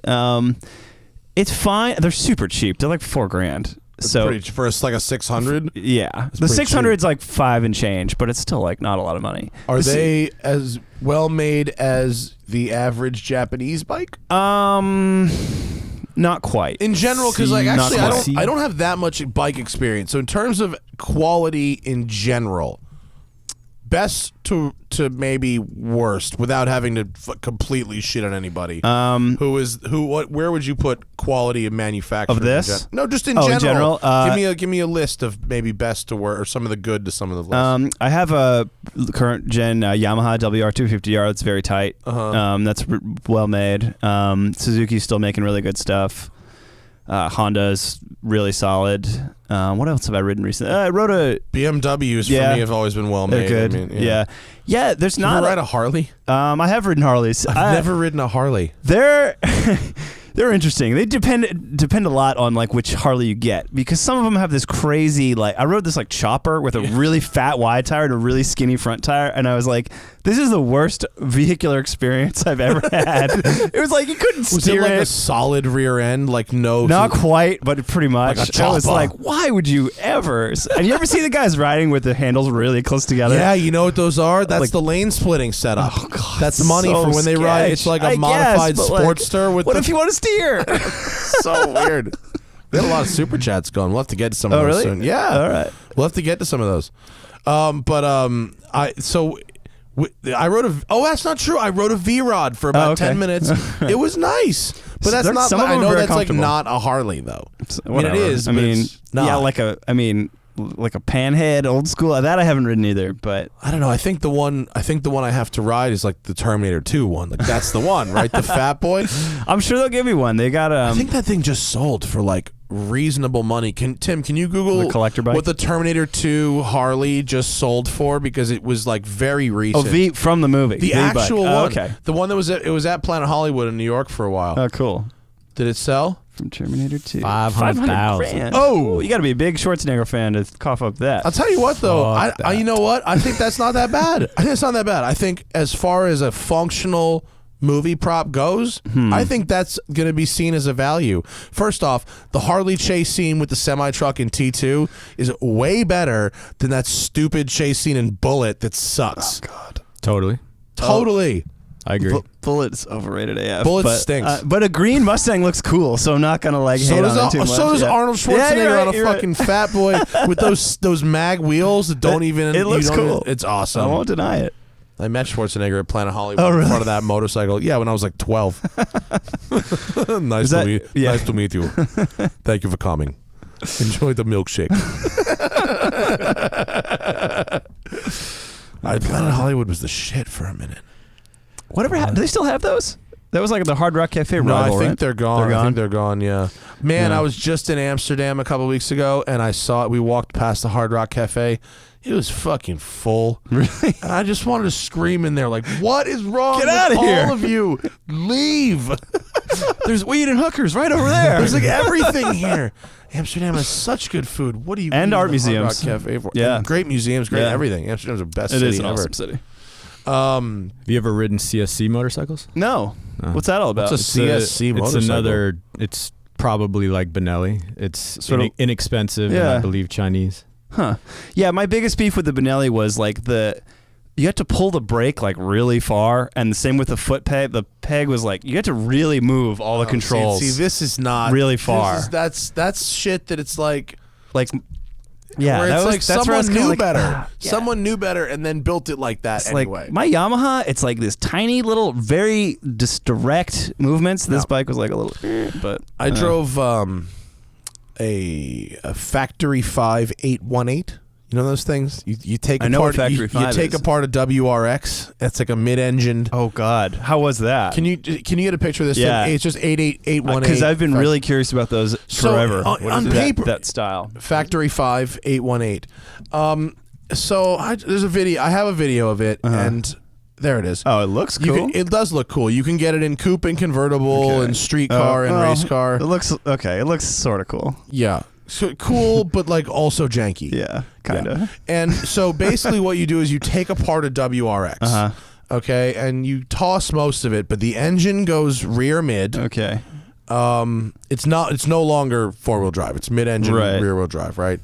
It's fine. They're super cheap. They're like $4,000. So pretty, for like a 600. yeah, the pretty 600 is like 5 and change, but it's still like not a lot of money. Are they as well made as the average Japanese bike Not quite. in general? Because like Not actually, quite. I don't have that much bike experience. So in terms of quality in general, best to maybe worst without having to completely shit on anybody. Where would you put quality of manufacturing Of this? No, just in Oh, in general. general, give me a list of maybe best to worst or some of the good to some of the lists. I have a current gen Yamaha WR250R that's very tight. That's well made. Suzuki's still making really good stuff. Honda's really solid. What else have I ridden recently? I rode a. BMWs for yeah. me have always been well They're made. good. I mean, Yeah. There's Did you not. ever ride a Harley? I have ridden Harleys. I've never ridden a Harley. They're They're interesting. They depend a lot on like which Harley you get, because some of them have this crazy, like I rode this like chopper with a really fat wide tire and a really skinny front tire, and I was like, this is the worst vehicular experience I've ever had. It was like you couldn't steer like it. a solid rear end, like no, Not quite, but pretty much. Like a I was chopper. like, why would you ever? And you ever see the guys riding with the handles really close together? Yeah, you know what those are? That's Like- the lane splitting setup. Oh, God, That's money so for when they ride. sketch. It's like a I modified guess, but, like, Sportster with what the if you want to steer? so weird. We had a lot of super chats going. We'll have to get to some of Oh, those really? soon. Yeah. All right. We'll have to get to some of those. I rode a. Oh, that's not true. I rode a V-Rod for about 10 minutes. It was nice, but that's not. Some of I them are know very that's like comfortable. not a Harley though. I mean, Whatever. it is. I but mean, it's not. yeah, like a panhead, old school. That I haven't ridden either, but I don't know. I think the one I have to ride is like the Terminator 2 one. Like that's the one, right? The Fat Boy. I'm sure they'll give me one. They got I think that thing just sold for like reasonable money. Can you Google The collector bike? what the Terminator 2 Harley just sold for, because it was like very recent. V from the movie. the V-bike. actual Oh, one. okay. The one that was at Planet Hollywood in New York for a while. Oh, cool. Did it sell? From Terminator 2. 500,000. $500,000. Oh! You got to be a big Schwarzenegger fan to cough up that. I'll tell you what though, Fuck I you know what? I think that's not that bad. I think it's not that bad. I think as far as a functional movie prop goes, I think that's going to be seen as a value. First off, the Harley chase scene with the semi-truck in T2 is way better than that stupid chase scene in Bullet that sucks. Oh, God. Totally. Totally. I agree. Bullet's overrated AF. Bullet but, stinks. But a green Mustang looks cool, so I'm not going to like hate on it too much. So does Yeah. Arnold Yeah, Schwarzenegger you're right, on a you're right. fucking Fat Boy with those mag wheels that don't even. It looks you don't cool. even- it's I awesome. won't deny it. I met Schwarzenegger at Planet Hollywood Oh, in really? front of that motorcycle. Yeah, when I was like 12. Nice to meet you. Thank you for coming. Enjoy the milkshake. Planet Hollywood was the shit for a minute. Whatever happened? Do they still have those? That was like the Hard Rock Cafe No, rival, I think right? they're gone. They're I gone? think they're gone. Yeah, man. Yeah. I was just in Amsterdam a couple weeks ago, and I saw it. We walked past the Hard Rock Cafe. It was fucking full. Really? And I just wanted to scream in there, like, "What is wrong Get with outta here. all of you? Leave!" There's weed and hookers right over there. There's like everything here. Amsterdam has such good food. What do you And need art the Hard Rock museums. Cafe for? Yeah. And great museums, great Yeah. everything. Amsterdam's the best It city is an ever. awesome city. Um, Have you ever ridden CSC motorcycles? No. No. What's that all about? What's a CSC motorcycle? It's another. It's probably like Benelli. It's Sort of- inexpensive and Yeah. I believe Chinese. Huh. Yeah, my biggest beef with the Benelli was like you had to pull the brake like really far, and the same with the foot peg. The peg was like you had to really move all the controls. See, this is not really far. That's shit that it's like. Yeah, where that it's was, like that's where I someone was kinda knew like, better. yeah. Someone knew better and then built it like that It's anyway. like my Yamaha, it's like this tiny little, very direct movements. This No. bike was like a little, but I drove a Factory 5 818. You know those things? You take I know apart what Factory you 5 take is. apart a WRX. It's like a mid-engined. Oh God, how was that? Can you get a picture of this Yeah. thing? It's just 88818. Because I've been really curious about those So, forever. on- What is on it? paper- that style. Factory 5 818. There's a video. I have a video of it, and there it is. Oh, it looks cool. It does look cool. You can get it in coupe and convertible Okay. and street car and race car. It looks okay. It looks sort of cool. Yeah. So cool, but like also janky. Yeah, kind of. Yeah. And so basically what you do is you take apart a WRX. Uh-huh. Okay, and you toss most of it, but the engine goes rear mid. Okay. It's no longer four-wheel drive. It's mid-engine Right. rear-wheel drive, right?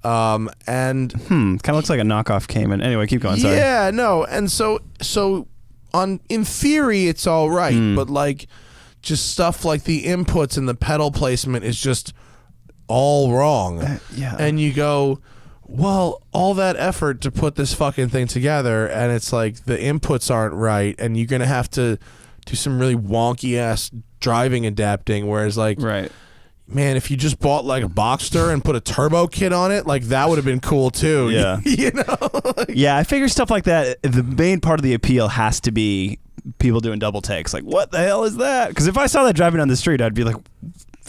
And Kind of looks like a knockoff Cayman. Anyway, keep going. Sorry. yeah, no. And so in theory it's all right, but like just stuff like the inputs and the pedal placement is just all wrong. Yeah. And you go, well, all that effort to put this fucking thing together, and it's like the inputs aren't right, and you're gonna have to do some really wonky ass driving adapting. Whereas like, Right. man, if you just bought like a Boxster and put a turbo kit on it, like that would have been cool too. Yeah. You know. Yeah, I figure stuff like that. The main part of the appeal has to be people doing double takes. Like, what the hell is that? Because if I saw that driving down the street, I'd be like,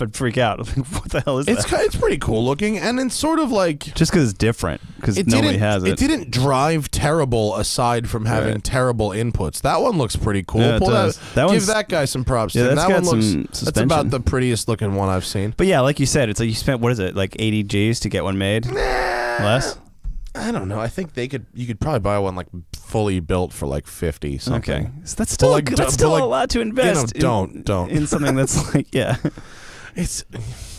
I'd freak out. What the hell is that? It's pretty cool looking, and it's sort of like Just because it's different, because nobody has it. It didn't drive terrible aside from having terrible inputs. That one looks pretty cool. Yeah, it does. Give that guy some props. Yeah, Tim. that's That got one looks. some That's suspension. about the prettiest looking one I've seen. But yeah, like you said, it's like you spent, what is it, like 80 G's to get one made? Less? I don't know. I think you could probably buy one like fully built for like 50 something. Okay. So that's still, that's still a lot to invest don't. in something that's like, yeah. It's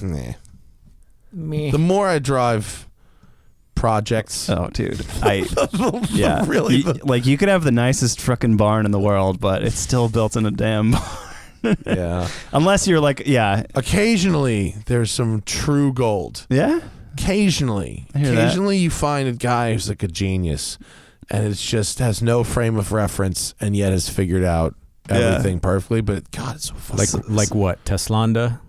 me. The more I drive projects, Oh, dude. Yeah. really, like, you could have the nicest fucking barn in the world, but it's still built in a damn barn. yeah. Unless you're like, yeah. Occasionally, there's some true gold. Yeah? Occasionally you find a guy who's like a genius, and it's just has no frame of reference, and yet has figured out everything perfectly. But God, it's so fun. Like what? Teslanda?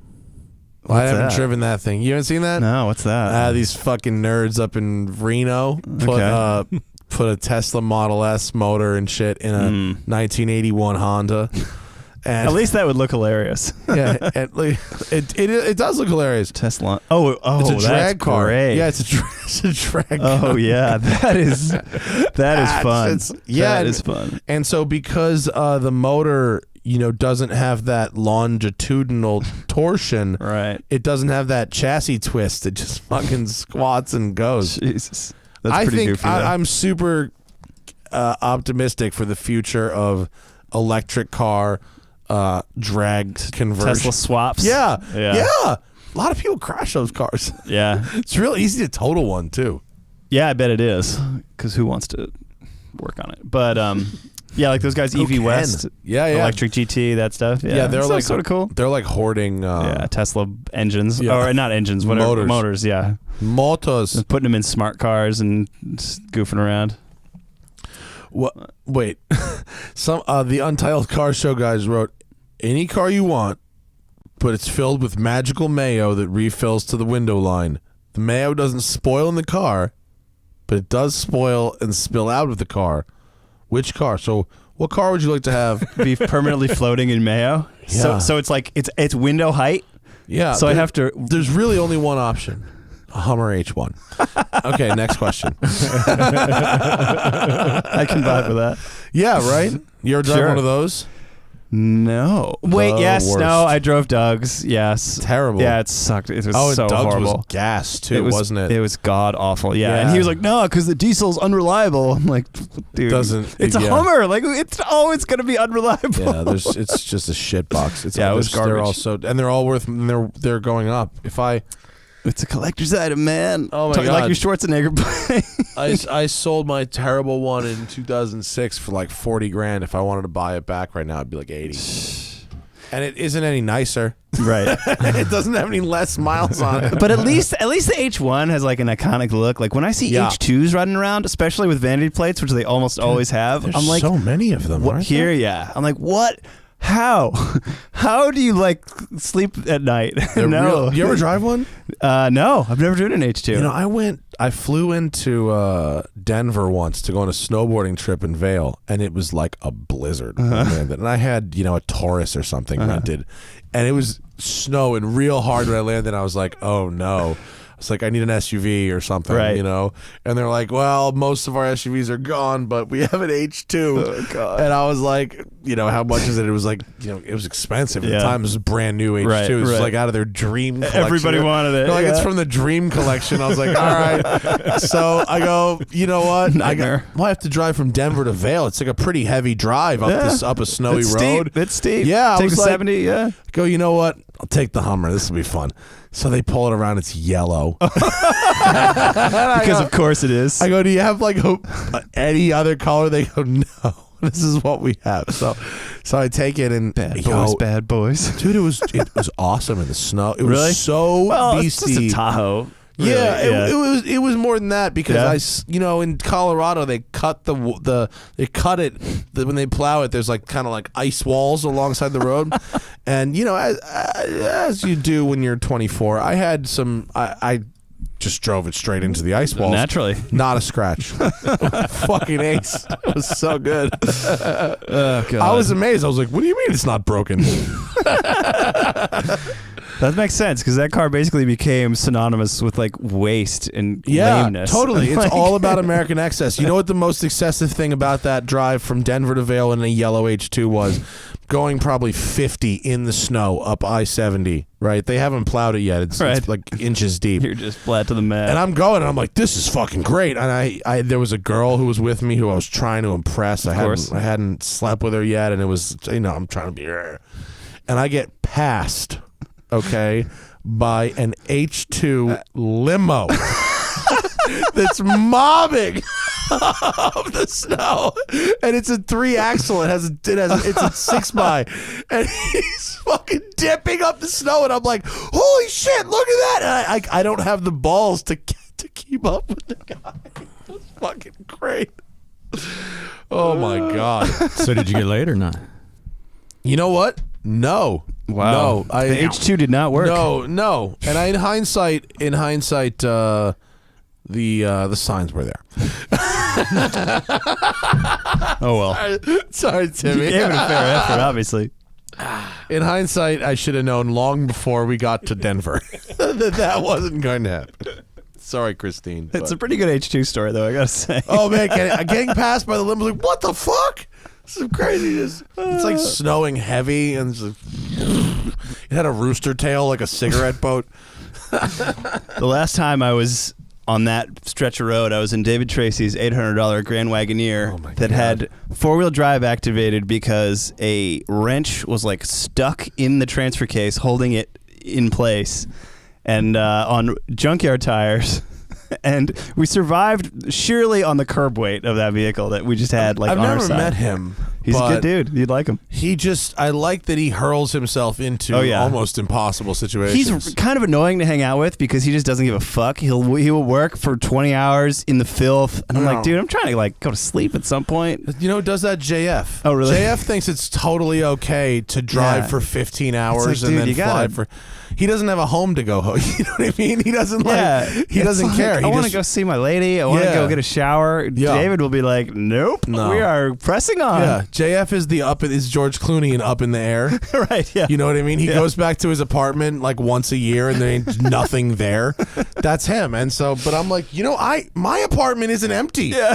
Well, I haven't that? driven that thing. You haven't seen that? No, what's that? These fucking nerds up in Reno put a Tesla Model S motor and shit in a 1981 Honda. And At least that would look hilarious. yeah, it does look hilarious. Tesla. Oh, It's a drag that's car. great. Yeah, it's a drag car. Oh yeah, that is fun. That is fun. And so because the motor, doesn't have that longitudinal torsion, Right. it doesn't have that chassis twist. It just fucking squats and goes. Jesus, that's I pretty think goofy. Though. I'm super optimistic for the future of electric car drag conversion. Tesla swaps. Yeah. Yeah. A lot of people crash those cars. Yeah. It's real easy to total one too. Yeah, I bet it is. Because who wants to work on it? But yeah, like those guys, Who EV can? West, Yeah. Electric GT, that stuff. Yeah, they're that like sort of cool. They're like hoarding Yeah, Tesla engines, yeah. or not engines, whatever. Motors. Yeah. motors. Just putting them in smart cars and just goofing around. What? Wait, the Untitled Car Show guys wrote, any car you want, but it's filled with magical mayo that refills to the window line. The mayo doesn't spoil in the car, but it does spoil and spill out of the car. Which car? So, what car would you like to have? Be permanently floating in mayo. Yeah. So it's like it's window height. Yeah. So I have to. There's really only one option. A Hummer H1. Okay, next question. I can vibe with that. Yeah, right? You ever drive Sure. one of those? No. Wait. The Yes. worst. No. I drove Doug's. Yes. Terrible. Yeah. It sucked. It was Oh, and so Doug's horrible. was gas too, wasn't it? It was god awful. Yeah. Yeah. And he was like, "No, because the diesel's unreliable." I'm like, "Dude, it's a yeah. Hummer. Like, it's always gonna be unreliable." Yeah, it's just a shit box. It's Yeah, it was They're garbage. they're all worth. They're going up. It's a collector's item, man. Oh my Like God. your Schwarzenegger play. I sold my terrible one in 2006 for like $40,000. If I wanted to buy it back right now, it'd be like 80. And it isn't any nicer. Right. It doesn't have any less miles on it. But at least the H1 has like an iconic look. Like when I see Yeah. H2s running around, especially with vanity plates, which they almost always have, There's I'm like, so many of them. what, aren't here, there? yeah. I'm like, what? How? How do you like sleep at night? They're No. real- You ever drive one? No, I've never driven an H2. I flew into Denver once to go on a snowboarding trip in Vail, and it was like a blizzard. And I had, a Taurus or something rented, and it was snowing real hard when I landed. I was like, oh no. I was like, I need an SUV or something, Right. And they're like, well, most of our SUVs are gone, but we have an H2. Oh, God. And I was like, how much is it? It was like, it was expensive at the Yeah. time. It was a brand new H2. Right, It was right. like out of their dream collection. Everybody wanted it. They're like, it's Yeah. from the dream collection. I was like, all right. So I go, you know what? Nightmare. I have to drive from Denver to Vail. It's like a pretty heavy drive up a snowy It's road. Steep. It's steep. Yeah, I Take was the like- 70, yeah. Go, you know what? I'll take the Hummer. This will be fun. So they pull it around. It's yellow. Because of course it is. I go, do you have like any other color? They go, no. This is what we have. So I take it and bad boys. dude, it was awesome in the snow. It Really? was so Well, it's just BC. a Tahoe. Yeah, Really, it was more than that because Yeah. in Colorado they cut when they plow it. There's like kind of like ice walls alongside the road, and as you do when you're 24, I had some. I just drove it straight into the ice walls. Naturally. Not a scratch. Fucking ace. It was so good. Oh, God. I was amazed. I was like, what do you mean it's not broken? That makes sense because that car basically became synonymous with like waste and lameness. Totally. It's Like- all about American excess. You know what the most excessive thing about that drive from Denver to Vail in a yellow H2 was? Going probably 50 in the snow up I-70, right? They haven't plowed it yet. It's like inches deep. You're just flat to the mat. And I'm going, and I'm like, this is fucking great. And I there was a girl who was with me who I was trying to impress. I hadn't slept with her yet, and it was, I'm trying to be her. And I get passed, okay, by an H2 limo that's mobbing of the snow, and it's a 3-axle. It's a 6x, and he's fucking dipping up the snow, and I'm like, holy shit, look at that! And I don't have the balls to keep up with the guy. It's fucking great. Oh my god! So did you get laid or not? You know what? No. Wow. No. The H2 did not work. No. And in hindsight, the signs were there. Oh well. Sorry, Timmy. You gave it a fair effort, obviously. In hindsight, I should have known long before we got to Denver that wasn't going to happen. Sorry, Christine. It's a pretty good H2 story, though, I gotta say. Oh man, getting passed by the limo, like, what the fuck? Some craziness. It's like snowing heavy, and it had a rooster tail like a cigarette boat. The last time I was on that stretch of road, I was in David Tracy's $800 Grand Wagoneer that had 4-wheel drive activated because a wrench was like stuck in the transfer case holding it in place, and on junkyard tires. And we survived sheerly on the curb weight of that vehicle that we just had like I've on our never side. met him. He's a good dude. You'd like him. I like that he hurls himself into almost impossible situations. He's kind of annoying to hang out with because he just doesn't give a fuck. He will work for 20 hours in the filth, and I'm like, dude, I'm trying to like go to sleep at some point. You know who does that? JF. Oh, really? JF thinks it's totally okay to drive for 15 hours like, and dude, then fly for. He doesn't have a home to go home. You know what I mean? He doesn't He doesn't care. I want to go see my lady. I want to go get a shower. Yeah. David will be like, nope. No. We are pressing on. Yeah, JF is George Clooney in Up in the Air. Right, yeah. You know what I mean? He goes back to his apartment like once a year and there ain't nothing there. That's him. And so, but I'm like, my apartment isn't empty. Yeah.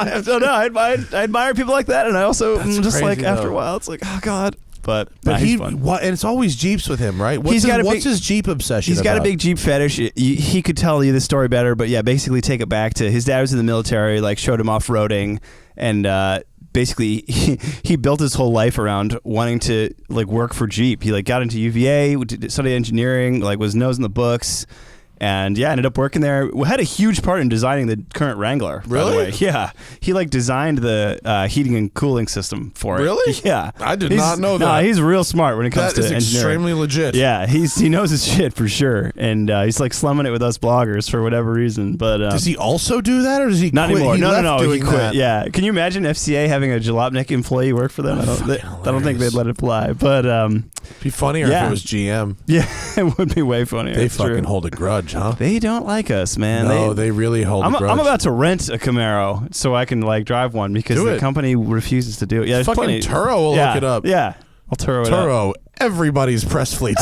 I admire people like that, and I also just like after a while, it's like, oh god. But he's fun. And it's always Jeeps with him, right? What's his Jeep obsession? He's got a big Jeep fetish. He could tell you the story better, but yeah, basically take it back to his dad was in the military, like showed him off-roading, and basically he built his whole life around wanting to like work for Jeep. He like got into UVA, studied engineering, like was nose in the books. And yeah, ended up working there. We had a huge part in designing the current Wrangler. Really? By the way. Yeah. He like designed the heating and cooling system for it. Really? Yeah. I did not know that. No, he's real smart when it comes to engineering. That is extremely legit. Yeah, he knows his shit for sure, and he's like slumming it with us bloggers for whatever reason. But does he also do that, or does he? Not quit? anymore. No. He quit. That. Yeah. Can you imagine FCA having a Jalopnik employee work for them? I don't think they'd let it fly. But it'd be funnier if it was GM. Yeah, it would be way funnier. They fucking hold a grudge, huh? They don't like us, man. No, they really hold a grudge. I'm about to rent a Camaro so I can like drive one because the company refuses to do it. Yeah, fucking Turo will look it up. Yeah, I'll Turo it up. Turo, everybody's press fleet.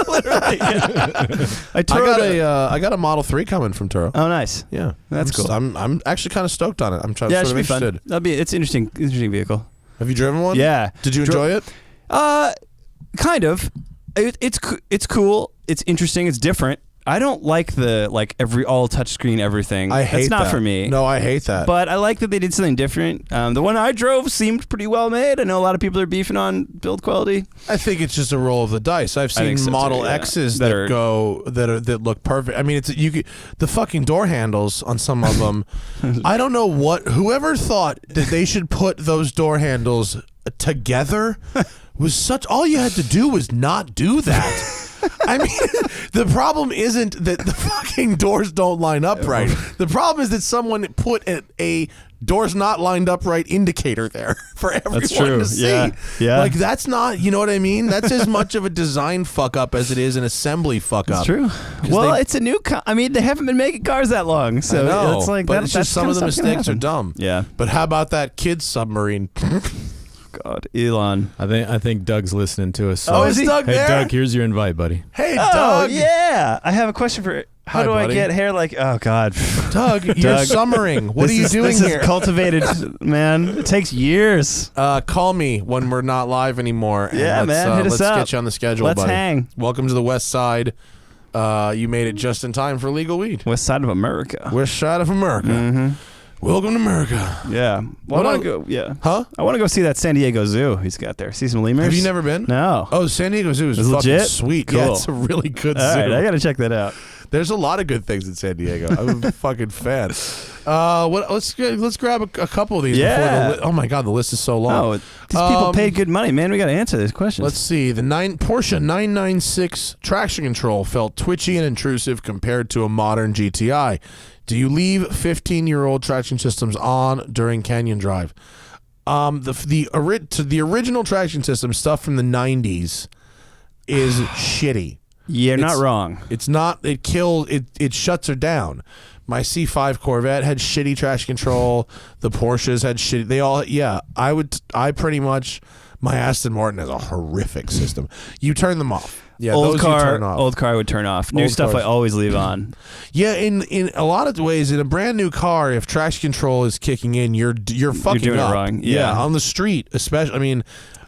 Literally, yeah. I got a Model 3 coming from Turo. Oh, nice. Yeah, that's cool. I'm actually kind of stoked on it. I'm trying. Yeah, sort it of should be interested. fun. It's interesting vehicle. Have you driven one? Yeah. Did you enjoy it? Kind of. It's cool. It's interesting. It's different. I don't like the all touchscreen everything. I hate That's not that. for me. No, I hate that. But I like that they did something different. The one I drove seemed pretty well made. I know a lot of people are beefing on build quality. I think it's just a roll of the dice. I've seen Model X's that look perfect. I mean, the fucking door handles on some of them. I don't know whoever thought that they should put those door handles together was such. All you had to do was not do that. I mean, the problem isn't that the fucking doors don't line up right. The problem is that someone put a doors not lined up right indicator there for everyone to see. Yeah. Like, that's not, you know what I mean? That's as much of a design fuck up as it is an assembly fuck up. That's true. Well, it's a new I mean, they haven't been making cars that long. So it's like but it's just some of the mistakes are dumb. Yeah. But how about that kid's submarine? God, Elon. I think Doug's listening to us. So. Oh, is Doug Hey, there? Doug, here's your invite, buddy. Hey, Oh, Doug. yeah. I have a question for. How Hi, do buddy. I get hair like? Oh God, Doug, you're Doug. summering. What are you doing this here? Is cultivated, man. It takes years. Call me when we're not live anymore. And Yeah, let's, man, hit us let's up. get you on the schedule, Let's buddy. hang. Welcome to the West Side. You made it just in time for legal weed. West side of America. West Side of America. Mm-hmm. Welcome to America. Yeah. Well, What I want else? to go. Yeah. Huh? I want to go see that San Diego Zoo he's got there. See some lemurs. Have you never been? No. Oh, San Diego Zoo is It's fucking legit? sweet. Cool. Yeah, it's a really good All zoo. right, I got to check that out. There's a lot of good things in San Diego. I'm a fucking fan. Let's grab a couple of these. Yeah. Before oh my god, the list is so long. Oh, these people paid good money, man. We got to answer these questions. Let's see. The Porsche 996 traction control felt twitchy and intrusive compared to a modern GTI. Do you leave 15-year-old traction systems on during canyon drive? The original traction system stuff from the 90s is shitty. You're not wrong. It's not. It kills. It shuts her down. My C5 Corvette had shitty traction control. The Porsches had shitty. They all. Yeah. I pretty much. My Aston Martin has a horrific system. You turn them off. Yeah, old those car, you turn off. old car I would turn off. New Old stuff cars. I always leave on. Yeah, in a lot of ways, in a brand new car, if traction control is kicking in, you're fucking doing it up. wrong. Yeah. on the street, especially. I mean,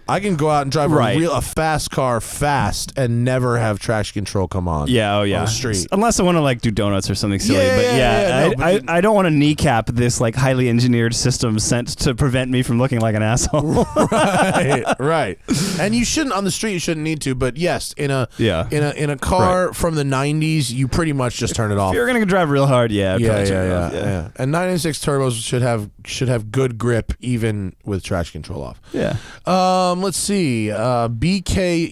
I can go out and drive Right. a fast car fast and never have traction control come on. Yeah, oh yeah. On the street. Unless I want to like do donuts or something silly. Yeah, but yeah, no, but I don't want to kneecap this like highly engineered system sent to prevent me from looking like an asshole. right. And you shouldn't on the street. You shouldn't need to. But yes, in a car from the 90s, you pretty much just turn it off. If you're gonna drive real hard, yeah. I'd Yeah. probably turn it off, And 996 turbos should have good grip even with traction control off. Yeah. Let's see. Bikugi.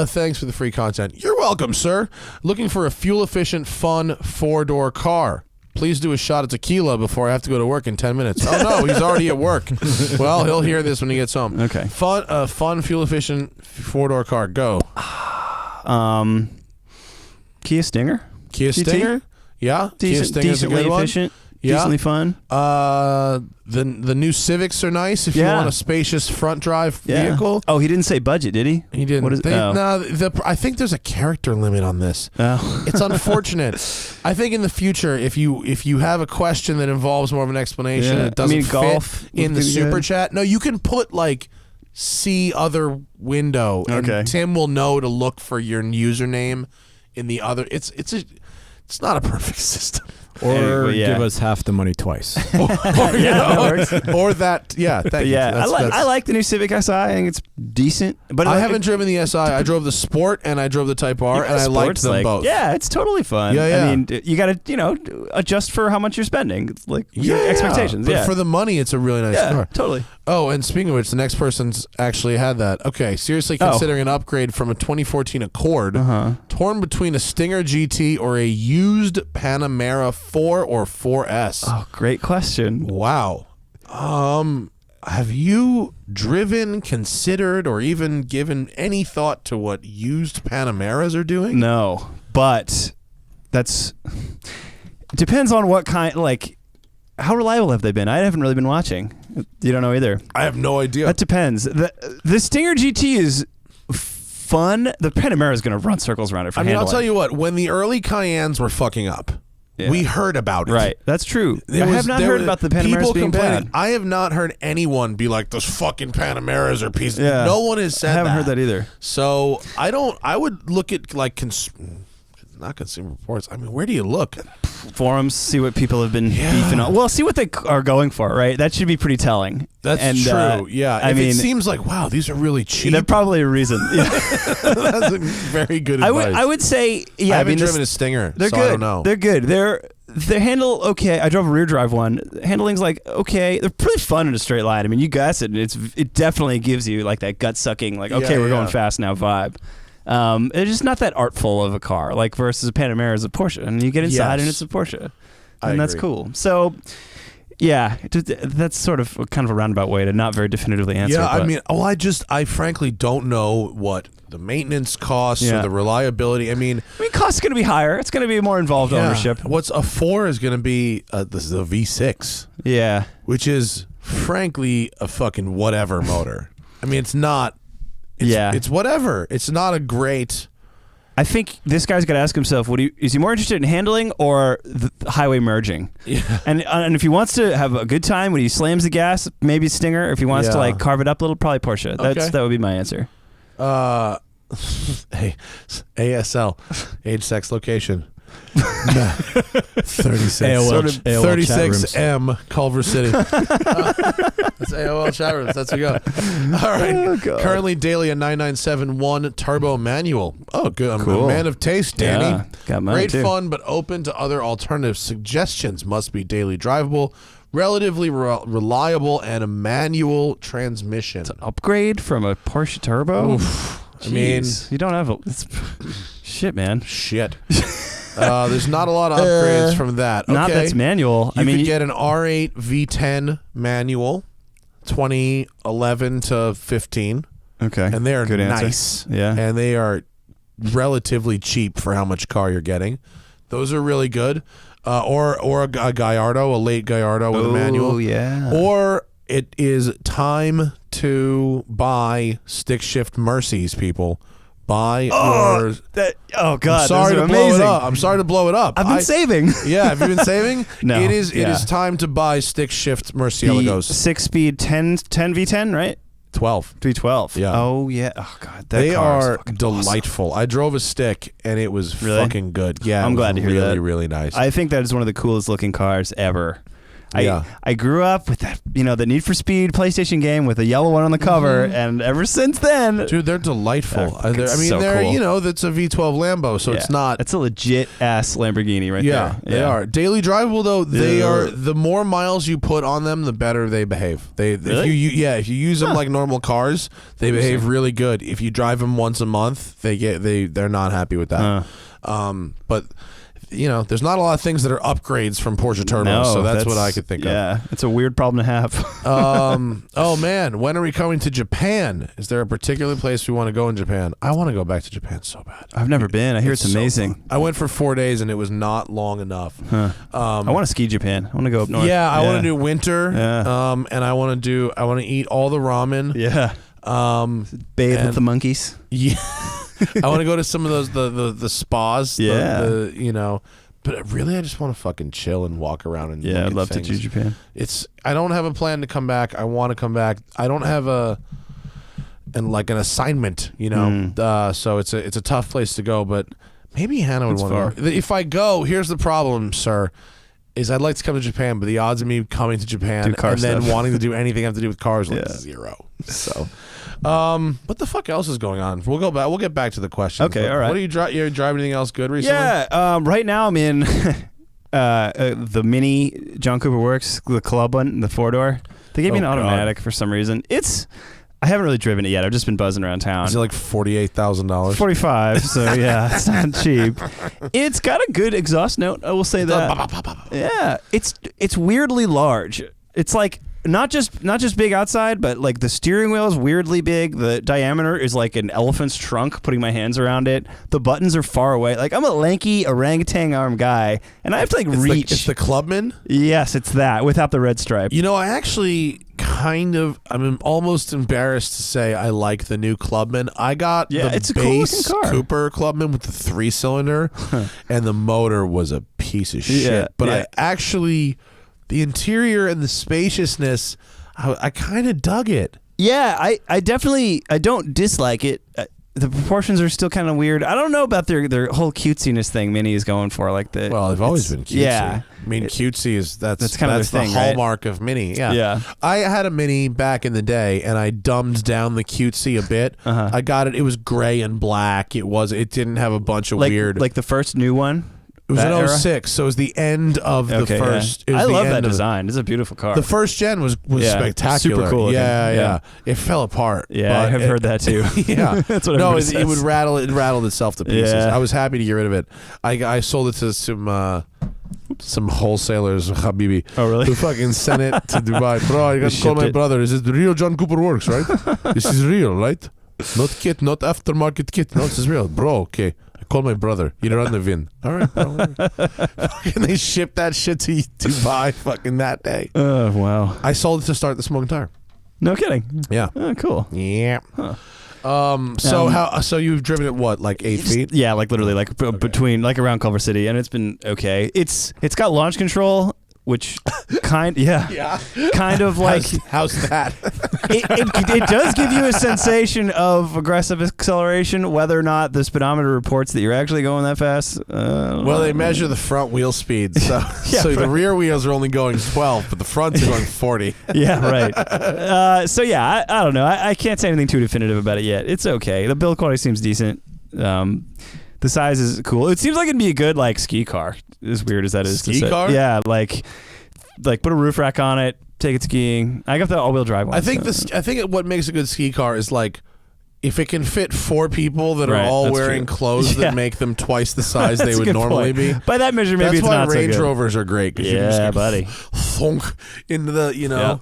Thanks for the free content. You're welcome, sir. Looking for a fuel-efficient, fun 4-door car. Please do a shot of tequila before I have to go to work in 10 minutes. Oh, no, he's already at work. Well, he'll hear this when he gets home. Okay. Fun, fuel-efficient 4-door car. Go. Kia Stinger. Kia GT? Stinger? Yeah. Kia Stinger's a Decently good one. efficient. Yeah. Decently fun. The new Civics are nice if you Yeah. want a spacious front drive vehicle. Oh, he didn't say budget, did he? He didn't. What is, I think there's a character limit on this. Oh. It's unfortunate. I think in the future, if you have a question that involves more of an explanation Yeah. and it doesn't I mean, golf fit in the would be super good. chat, no, you can put like see other window, and Okay. Tim will know to look for your username in the other. It's not a perfect system. Or yeah. give us half the money twice. or that works. or that. Yeah, thank you. Yeah, That's- I like the new Civic SI. I think it's decent. But I haven't driven the SI. I drove the Sport and I drove the Type R, and I liked them both. Yeah, it's totally fun. Yeah, yeah. I mean, you got to adjust for how much you're spending. It's like your expectations. But Yeah, for the money, it's a really nice yeah, car. totally. Oh, and speaking of which, the next person's actually had that. Okay, seriously considering an upgrade from a 2014 Accord, torn between a Stinger GT or a used Panamera 4 or 4S. Oh, great question. Wow. Have you driven, considered, or even given any thought to what used Panameras are doing? No, but it depends on what kind. Like, how reliable have they been? I haven't really been watching. You don't know either. I have no idea. That depends. The Stinger GT is fun. The Panamera is going to run circles around it for I mean, I'll handling. tell you what. When the early Cayennes were fucking up, Yeah. we heard about it. Right, that's true. I There have not heard about the Panameras people being complaining. bad. I have not heard anyone be like, those fucking Panameras are pieces. Yeah. No one has said I haven't heard that either. So I would look at like not Consumer Reports. I mean, where do you look? Forums, see what people have been beefing on. Well, see what they are going for, right? That should be pretty telling. That's true. Yeah. I If mean, it seems like, wow, these are really cheap. there's probably a reason. Yeah. That's a very good advice. I would say, yeah. I haven't mean, driven a Stinger, they're so good. I don't know. They're good. They handle okay. I drove a rear drive one. Handling's like okay. They're pretty fun in a straight line. I mean, you guys it definitely gives you like that gut sucking, like okay, we're going fast now vibe. It's just not that artful of a car, like versus a Panamera is a Porsche, and you get inside and it's a Porsche, and that's cool. So, yeah, that's sort of kind of a roundabout way to not very definitively answer. Yeah, but I mean, I frankly don't know what the maintenance costs or the reliability. I mean, costs going to be higher. It's going to be more involved ownership. What's a 4 is going to be this is a V6. Yeah, Which is frankly a fucking whatever motor. I mean, it's not. It's whatever. It's not a great. I think this guy's got to ask himself: is he more interested in handling or the highway merging? Yeah. And if he wants to have a good time when he slams the gas, maybe Stinger. If he wants to like carve it up a little, probably Porsche. That would be my answer. Hey, ASL, age, sex, location. 36 M Culver City. That's AOL chat rooms. That's we go. All right. Currently daily a 9971 turbo manual. Oh, good. I'm a man of taste, Danny. Yeah, got mine Great too. fun, but open to other alternative suggestions. Must be daily drivable, relatively reliable, and a manual transmission. It's an upgrade from a Porsche Turbo. Oof. Jeez. I mean, you don't have shit, man. Shit. There's not a lot of upgrades from that. Not that's manual. You could get an R8 V10 manual, 2011 to 15. Okay. And they're Good answer. nice. Yeah. And they are relatively cheap for how much car you're getting. Those are really good. Or a Gallardo, a late Gallardo with a manual. Oh, yeah. Or it is time to buy stick shift Mercies, people. Buy your. Oh God! I'm sorry to blow it up. I'm sorry to blow it up. I've been saving. Yeah, have you been saving? No. It is time to buy stick shift Murciélagos. 6-speed 10 V10, right? 12. 312. Yeah. Oh yeah. Oh God. They car is are fucking delightful. awesome. I drove a stick and it was fucking good. Yeah, I'm glad to hear really, that. Really, really nice. I think that is one of the coolest looking cars ever. Yeah. I grew up with that, the Need for Speed PlayStation game with a yellow one on the cover, and ever since then, dude, they're delightful. They're cool. That's a V12 Lambo, so it's not. It's a legit ass Lamborghini right there. They are daily drivable though. They are. The more miles you put on them, the better they behave. Really? If you use them like normal cars, they behave really good. If you drive them once a month, they're not happy with that. But. There's not a lot of things that are upgrades from Porsche Turbos, so that's what I could think of. Yeah, it's a weird problem to have. Oh man, when are we coming to Japan? Is there a particular place we want to go in Japan? I want to go back to Japan so bad. I've never been. I hear it's amazing. So I went for 4 days and it was not long enough. Huh. I want to ski Japan. I want to go up north. Yeah, I want to do winter. Yeah. And I want to eat all the ramen. Yeah. Bathe with the monkeys. Yeah. I want to go to some of those the spas. Yeah. But really, I just want to fucking chill and walk around and I'd love to do Japan. I don't have a plan to come back. I want to come back. I don't have an assignment. So it's a tough place to go. But maybe Hannah would want to go. If I go, here's the problem, sir. Is I'd like to come to Japan, but the odds of me coming to Japan and then wanting to do anything have to do with cars like zero. So. What the fuck else is going on? We'll go back. We'll get back to the question. Okay, all right. What are you driving? Anything else good recently? Yeah. Right now I'm in the Mini John Cooper Works, the club one, the 4-door. They gave me an automatic for some reason. I haven't really driven it yet. I've just been buzzing around town. Is it like $48,000? $45. So yeah, it's not cheap. It's got a good exhaust note. I will say that. Yeah. It's weirdly large. It's like. Not just big outside, but like the steering wheel is weirdly big. The diameter is like an elephant's trunk, putting my hands around it. The buttons are far away. Like I'm a lanky orangutan arm guy, and I have to reach. It's the Clubman? Yes, it's that, without the red stripe. I actually I'm almost embarrassed to say I like the new Clubman. I got the base Cooper Clubman with the 3-cylinder, and the motor was a piece of shit. But I actually... The interior and the spaciousness, I kind of dug it. Yeah, I definitely don't dislike it. The proportions are still kind of weird. I don't know about their whole cutesiness thing Mini is going for. They've always been cutesy. Yeah. I mean, cutesy is that's kind of the thing, hallmark of Mini. Yeah. I had a Mini back in the day, and I dumbed down the cutesy a bit. I got it. It was gray and black. It didn't have a bunch of weird. Like the first new one. It was an 06, so it was the end of the first. Yeah. I love that design. It's a beautiful car. The first gen was spectacular. Super cool. Yeah. It fell apart. Yeah, I have heard that too. Yeah, that's what it would rattle. It rattled itself to pieces. Yeah. I was happy to get rid of it. I sold it to some wholesalers, Habibi. Oh, really? Who fucking sent it to Dubai. Bro, I got to call my brother. Is it the real John Cooper Works, right? This is real, right? Not kit, not aftermarket kit. No, this is real. Bro, okay. I called my brother. You don't live in. All right, bro. Fucking they shipped that shit to Dubai fucking that day. Oh, wow. I sold it to start the smoking tire. No kidding. Yeah. Oh, cool. Yeah. Huh. So you've driven it what, like 8 feet? Yeah, like literally, like between, like around Culver City, and it's been okay. It's got launch control, which kind of like how's that? it does give you a sensation of aggressive acceleration, whether or not the speedometer reports that you're actually going that fast. Well, they measure the front wheel speed, so the rear wheels are only going 12, but the fronts are going 40. Yeah, right. So yeah, I don't know. I can't say anything too definitive about it yet. It's okay. The build quality seems decent. The size is cool. It seems like it'd be a good like ski car. As weird as that is. Ski car? Yeah, like put a roof rack on it, take it skiing. I got the all-wheel drive one. I think what makes a good ski car is like if it can fit 4 people that are all wearing clothes that make them twice the size they would normally be. By that measure, maybe that's it's not why Range so good. Rovers are great. Yeah, buddy. Thunk into the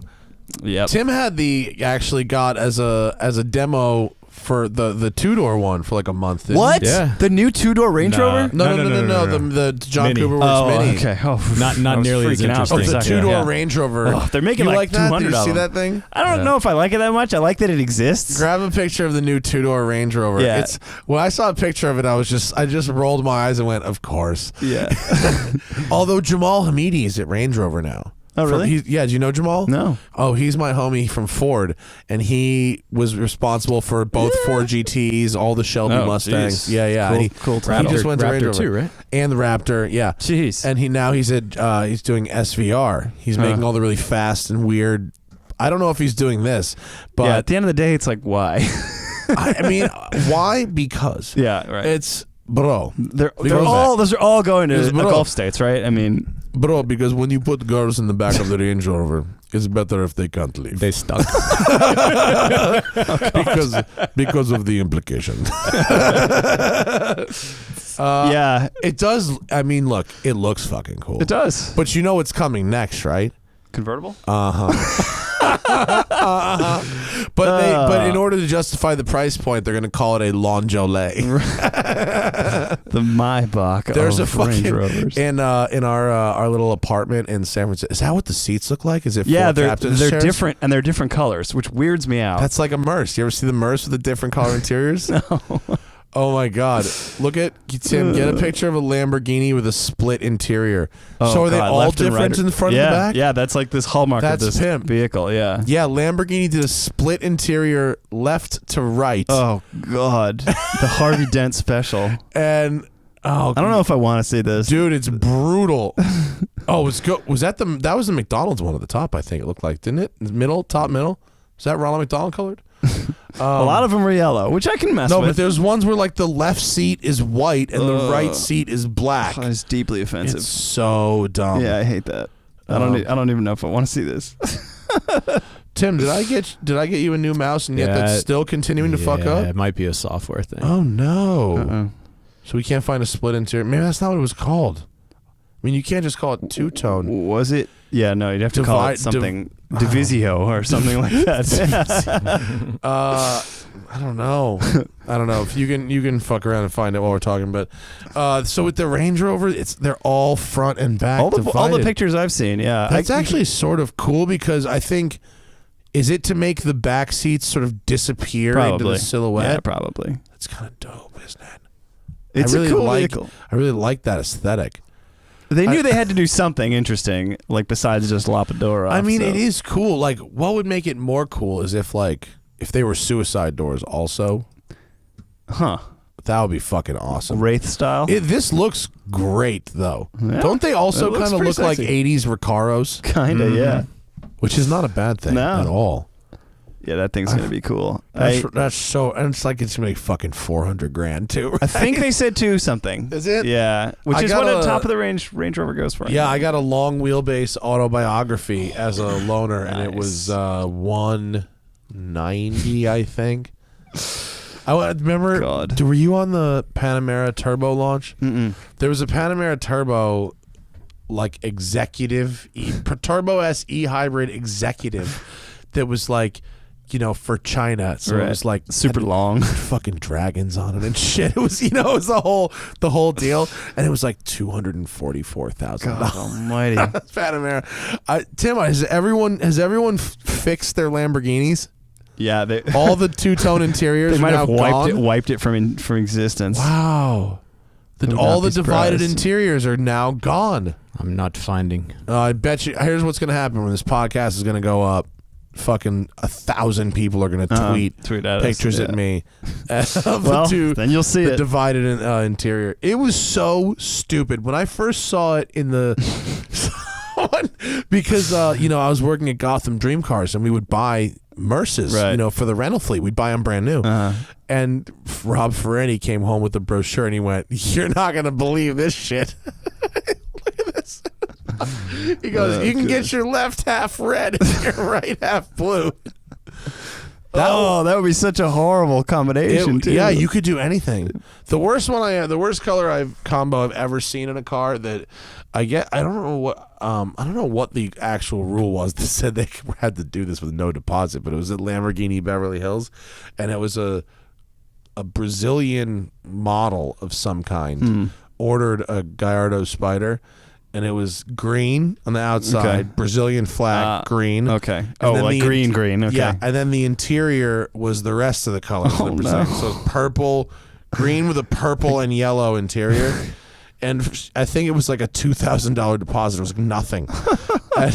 Yep. Tim had actually got as a demo for the 2-door one for like a month. What? Yeah. The new 2-door Range Rover? No. The John Mini. Cooper Works Mini. Okay. Oh, Not nearly as interesting. The 2-door Range Rover. Oh, they're making you like 200 that? Did you of see them. that thing? I don't know if I like it that much. I like that it exists. Grab a picture of the new 2-door Range Rover. Yeah. When I saw a picture of it, I just rolled my eyes and went, of course. Yeah. Although Jamal Hamidi is at Range Rover now. Oh, really? Do you know Jamal? No. Oh, he's my homie from Ford, and he was responsible for both Ford GTs, all the Shelby Mustangs. Geez. Yeah. Cool. He just went to Range Rover too, right? And the Raptor, yeah. Jeez. And he's doing SVR. He's making all the really fast and weird. I don't know if he's doing this, but at the end of the day, it's like, why? I mean, why? Because yeah, right. it's bro. Those are all going to the Gulf states, right? I mean, bro, because when you put girls in the back of the Range Rover, it's better if they can't leave. They stuck. because of the implication. yeah, it does. I mean, look, it looks fucking cool. It does. But you know what's coming next, right? Convertible? But in order to justify the price point, they're going to call it a Longolet. The Maybach. There's of a fucking Range Rovers. in our little apartment in San Francisco. Is that what the seats look like? Is it they're captain's chairs? different, and they're different colors, which weirds me out. That's like a Merce. You ever see the Merce with the different color interiors? No. Oh my God! Look at Tim. Get a picture of a Lamborghini with a split interior. Oh, so are they God, all left and different right. in the front and the back? Yeah, that's like this hallmark That's of this pimp. vehicle. Yeah. Yeah, Lamborghini did a split interior left to right. Oh God, the Harvey Dent special. And I don't know if I want to see this, dude. It's brutal. Oh, was that that was the McDonald's one at the top? I think it looked like, didn't it? Top middle. Is that Ronald McDonald colored? A lot of them were yellow, which I can mess No, with. but there's ones where like the left seat is white and the right seat is black. Oh, it's deeply offensive. It's so dumb. Yeah, I hate that. I don't even know if I want to see this. Tim, did I get you a new mouse and yet that's still continuing to fuck up? It might be a software thing. Oh no. Uh-uh. So we can't find a split interior. Maybe that's not what it was called. I mean, you can't just call it two-tone. Was it? Yeah, no, you'd have to call it something Divisio or something like that. I don't know. If you can fuck around and find it while we're talking. But so with the Range Rover, they're all front and back. all the pictures I've seen. Yeah, that's actually sort of cool because I think is it to make the back seats sort of disappear into the silhouette? Yeah, probably. That's kind of dope, isn't it? It's a cool vehicle. I really like that aesthetic. They knew they had to do something interesting, like besides just lop a door off. I mean, so. it is cool. Like, what would make it more cool is if they were suicide doors also. Huh. That would be fucking awesome. Wraith style? This looks great, though. Yeah. Don't they also kind of look like sexy. 80s Recaros? Kinda, yeah. Which is not a bad thing at all. Yeah, that thing's going to be cool. That's so, and it's like it's going to be fucking $400,000 too. Right? I think they said 2 something. Is it? Yeah. Which is what a top of the Range Rover goes for. Yeah, I got a long wheelbase autobiography as a loaner, and it was $190, I think. I remember. God. Were you on the Panamera Turbo launch? Mm-mm. There was a Panamera Turbo, like executive Turbo S E hybrid executive, that was like for China. So it was like super long, fucking dragons on it and shit. It was, it was the whole deal, and it was like $244,000. God almighty. Panamera. Tim, has everyone fixed their Lamborghinis? Yeah, all the two-tone interiors. They might have gone? wiped it from existence. Wow. All the divided interiors are now gone. I'm not finding. I bet you. Here's what's going to happen when this podcast is going to go up. Fucking 1,000 people are going to tweet at pictures us, at me. Then you'll see the it. Divided interior. It was so stupid when I first saw it in the. Because I was working at Gotham Dream Cars and we would buy Merces, for the rental fleet. We'd buy them brand new. And Rob Ferretti came home with the brochure and he went, "You're not going to believe this shit." Look at this. He goes, "You can get your left half red and your right half blue." That would be such a horrible combination too. Yeah, you could do anything. The worst color combo I've ever seen in a car that I don't know what the actual rule was that said they had to do this with no deposit, but it was at Lamborghini Beverly Hills, and it was a Brazilian model of some kind. Ordered a Gallardo Spider. And it was green on the outside, Brazilian flag, green. Okay. Green. Okay. Yeah, and then the interior was the rest of the colors of the Brazilian. So it was purple, green with a purple and yellow interior. And I think it was like a $2,000 deposit. It was like nothing. And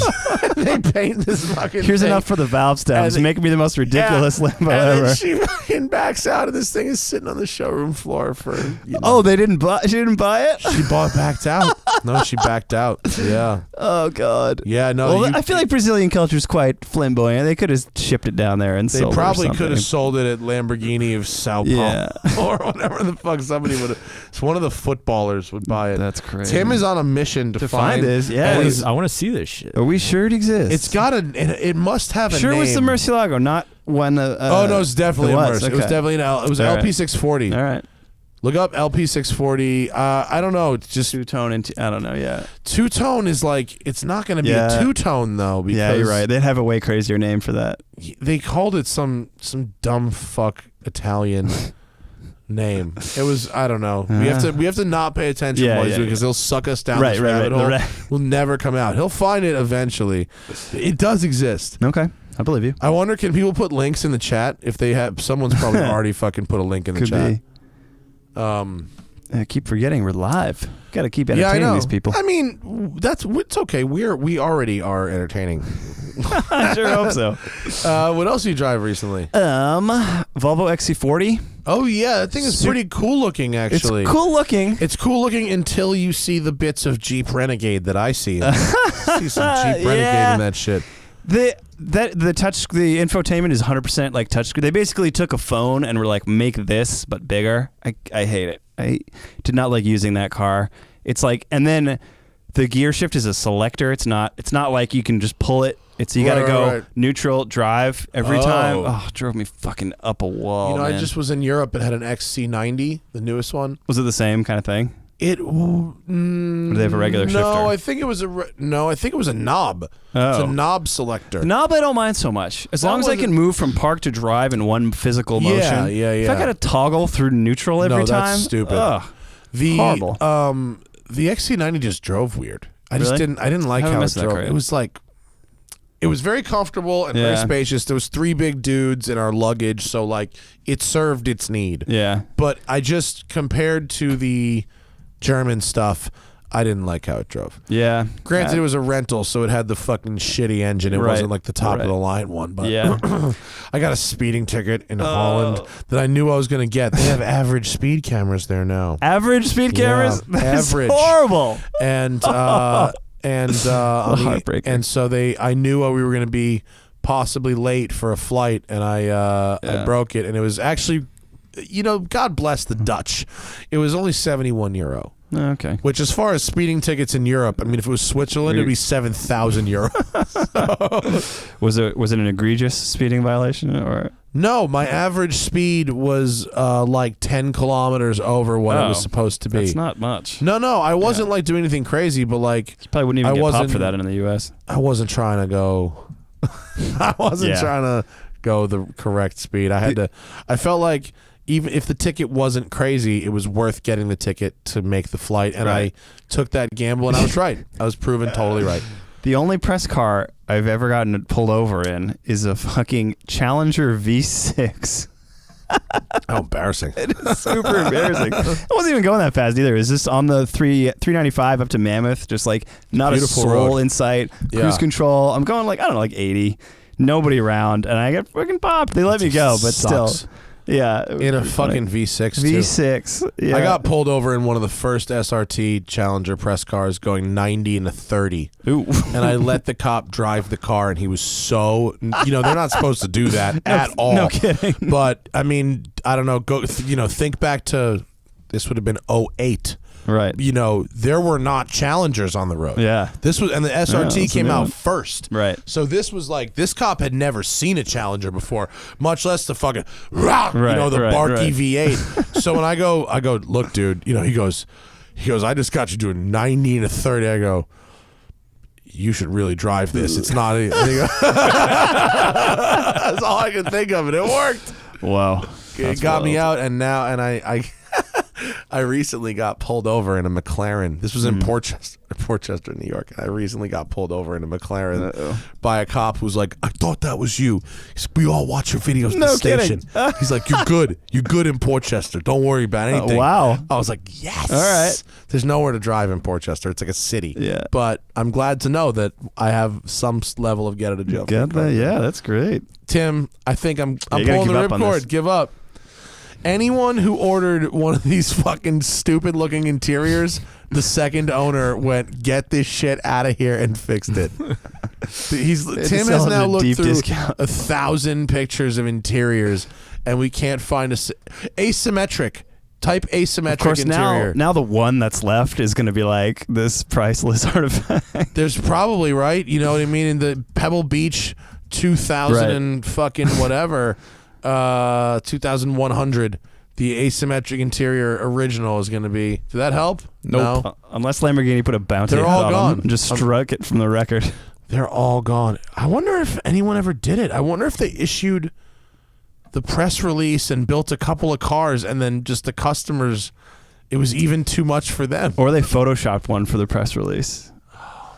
they paint this fucking Here's thing. enough for the valve stems. Make me the most ridiculous Lambo and ever. Then she fucking backs out, and this thing is sitting on the showroom floor for. They didn't buy. She didn't buy it. She backed out. No, she backed out. Yeah. Oh God. Yeah. No. Well, I feel like Brazilian culture is quite flamboyant. They could have shipped it down there and sold it. They probably could have sold it at Lamborghini of Sao Paulo or whatever the fuck somebody would have. It's one of the footballers would buy it. That's crazy. Tim is on a mission to find this. Yeah. I want to see this shit. Are we sure it exists? It's got it must have a sure name. It was the Murcielago, not one. No, it's definitely a Merc. Okay. It was definitely it was an LP640. All right. Look up LP640. I don't know. It's just two-tone and I don't know. Yeah. Two-tone is like it's not going to be a two-tone though. Because yeah, you're right. They'd have a way crazier name for that. They called it some dumb fuck Italian name. It was I don't know. We have to not pay attention because he'll suck us down this rabbit hole. We'll never come out. He'll find it eventually. It does exist. Okay. I believe you. I wonder, can people put links in the chat? If they have, someone's probably already fucking put a link in the chat. I keep forgetting we're live. Got to keep entertaining these people. I mean, it's okay. We already are entertaining. I sure hope so. What else do you drive recently? Volvo XC40. Oh yeah, that thing is pretty cool looking. Actually, it's cool looking. It's cool looking until you see the bits of Jeep Renegade that I see. I see some Jeep Renegade in that shit. The infotainment is 100% like touchscreen. They basically took a phone and were like, make this but bigger. I hate it. I did not like using that car. It's like, and then the gear shift is a selector. It's not like you can just pull it. You got to go neutral drive every time. Oh, it drove me fucking up a wall. I just was in Europe and had an XC90, the newest one. Was it the same kind of thing? Or do they have a regular shifter? No, I think it was a knob. Oh. It's a knob selector. The knob I don't mind so much. As long as I can move from park to drive in one physical motion. Yeah. If I got to toggle through neutral every time. That's stupid. Horrible. The XC90 just drove weird. I didn't like how it drove. It was like, it was very comfortable and very spacious. There was 3 big dudes in our luggage, so like it served its need. Yeah. But I just, compared to the German stuff, I didn't like how it drove. Yeah. Granted, it was a rental, so it had the fucking shitty engine. It wasn't like the top of the line one. But I got a speeding ticket in Holland that I knew I was going to get. They have average speed cameras there now. Average speed cameras? Yeah, That's average. horrible. And heartbreaker. And so I knew we were going to be possibly late for a flight, and I broke it, and it was actually, God bless the Dutch. It was only €71. Okay. Which, as far as speeding tickets in Europe, I mean, if it was Switzerland, it'd be €7,000. Was it an egregious speeding violation or? No, my average speed was like 10 kilometers over what it was supposed to be. That's not much. No, I wasn't like doing anything crazy, but like you probably wouldn't even get popped for that in the U.S. I wasn't trying to go. I wasn't trying to go the correct speed. I felt like even if the ticket wasn't crazy, it was worth getting the ticket to make the flight, and I took that gamble, and I was right. I was proven totally right. The only press car I've ever gotten pulled over in is a fucking Challenger V6. How embarrassing. It is super embarrassing. I wasn't even going that fast either. It was just on the 395 up to Mammoth, just like not Beautiful a soul road. in sight, cruise control. I'm going like, I don't know, like 80. Nobody around, and I get freaking popped. They let me go, but Sucks. still. Yeah. In a fucking V6 too. V6. Yeah. I got pulled over in one of the first SRT Challenger press cars going 90 and a 30. Ooh. And I let the cop drive the car, and he was so, they're not supposed to do that at all. No kidding. But I mean, I don't know, think back to, this would have been 08. Right. There were not Challengers on the road. Yeah. This was, and the SRT came out one. first. Right. So this was like, this cop had never seen a Challenger before, much less the fucking, the barky V8. So when I go, look, dude, he goes, I just got you doing 90 and a 30. I go, you should really drive this. It's not. That's all I could think of, and it worked. Wow. It got me out, and I recently got pulled over in a McLaren. This was in Portchester, New York. And I recently got pulled over in a McLaren by a cop who's like, I thought that was you. He's, we all watch your videos at the station. He's like, you're good. You're good in Portchester. Don't worry about anything. Wow. I was like, yes. All right. There's nowhere to drive in Portchester. It's like a city. Yeah. But I'm glad to know that I have some level of get out of jail. Got that? Yeah, that's great. Tim, I think I'm you gotta pulling the give up on this. ripcord. Give up. Anyone who ordered one of these fucking stupid looking interiors, the second owner went, get this shit out of here, and fixed it. Tim has now looked through 1,000 pictures of interiors, and we can't find asymmetric. Type asymmetric Of course, interior. now the one that's left is going to be like this priceless artifact. There's probably, right? You know what I mean? In the Pebble Beach 2000 and fucking whatever, 2100, the asymmetric interior original is going to be. Did that help? Nope. No. Unless Lamborghini put a bounty They're head all on gone. them and just struck it from the record. They're all gone. I wonder if anyone ever did it. I wonder if they issued the press release and built a couple of cars, and then just the customers, it was even too much for them. Or they photoshopped one for the press release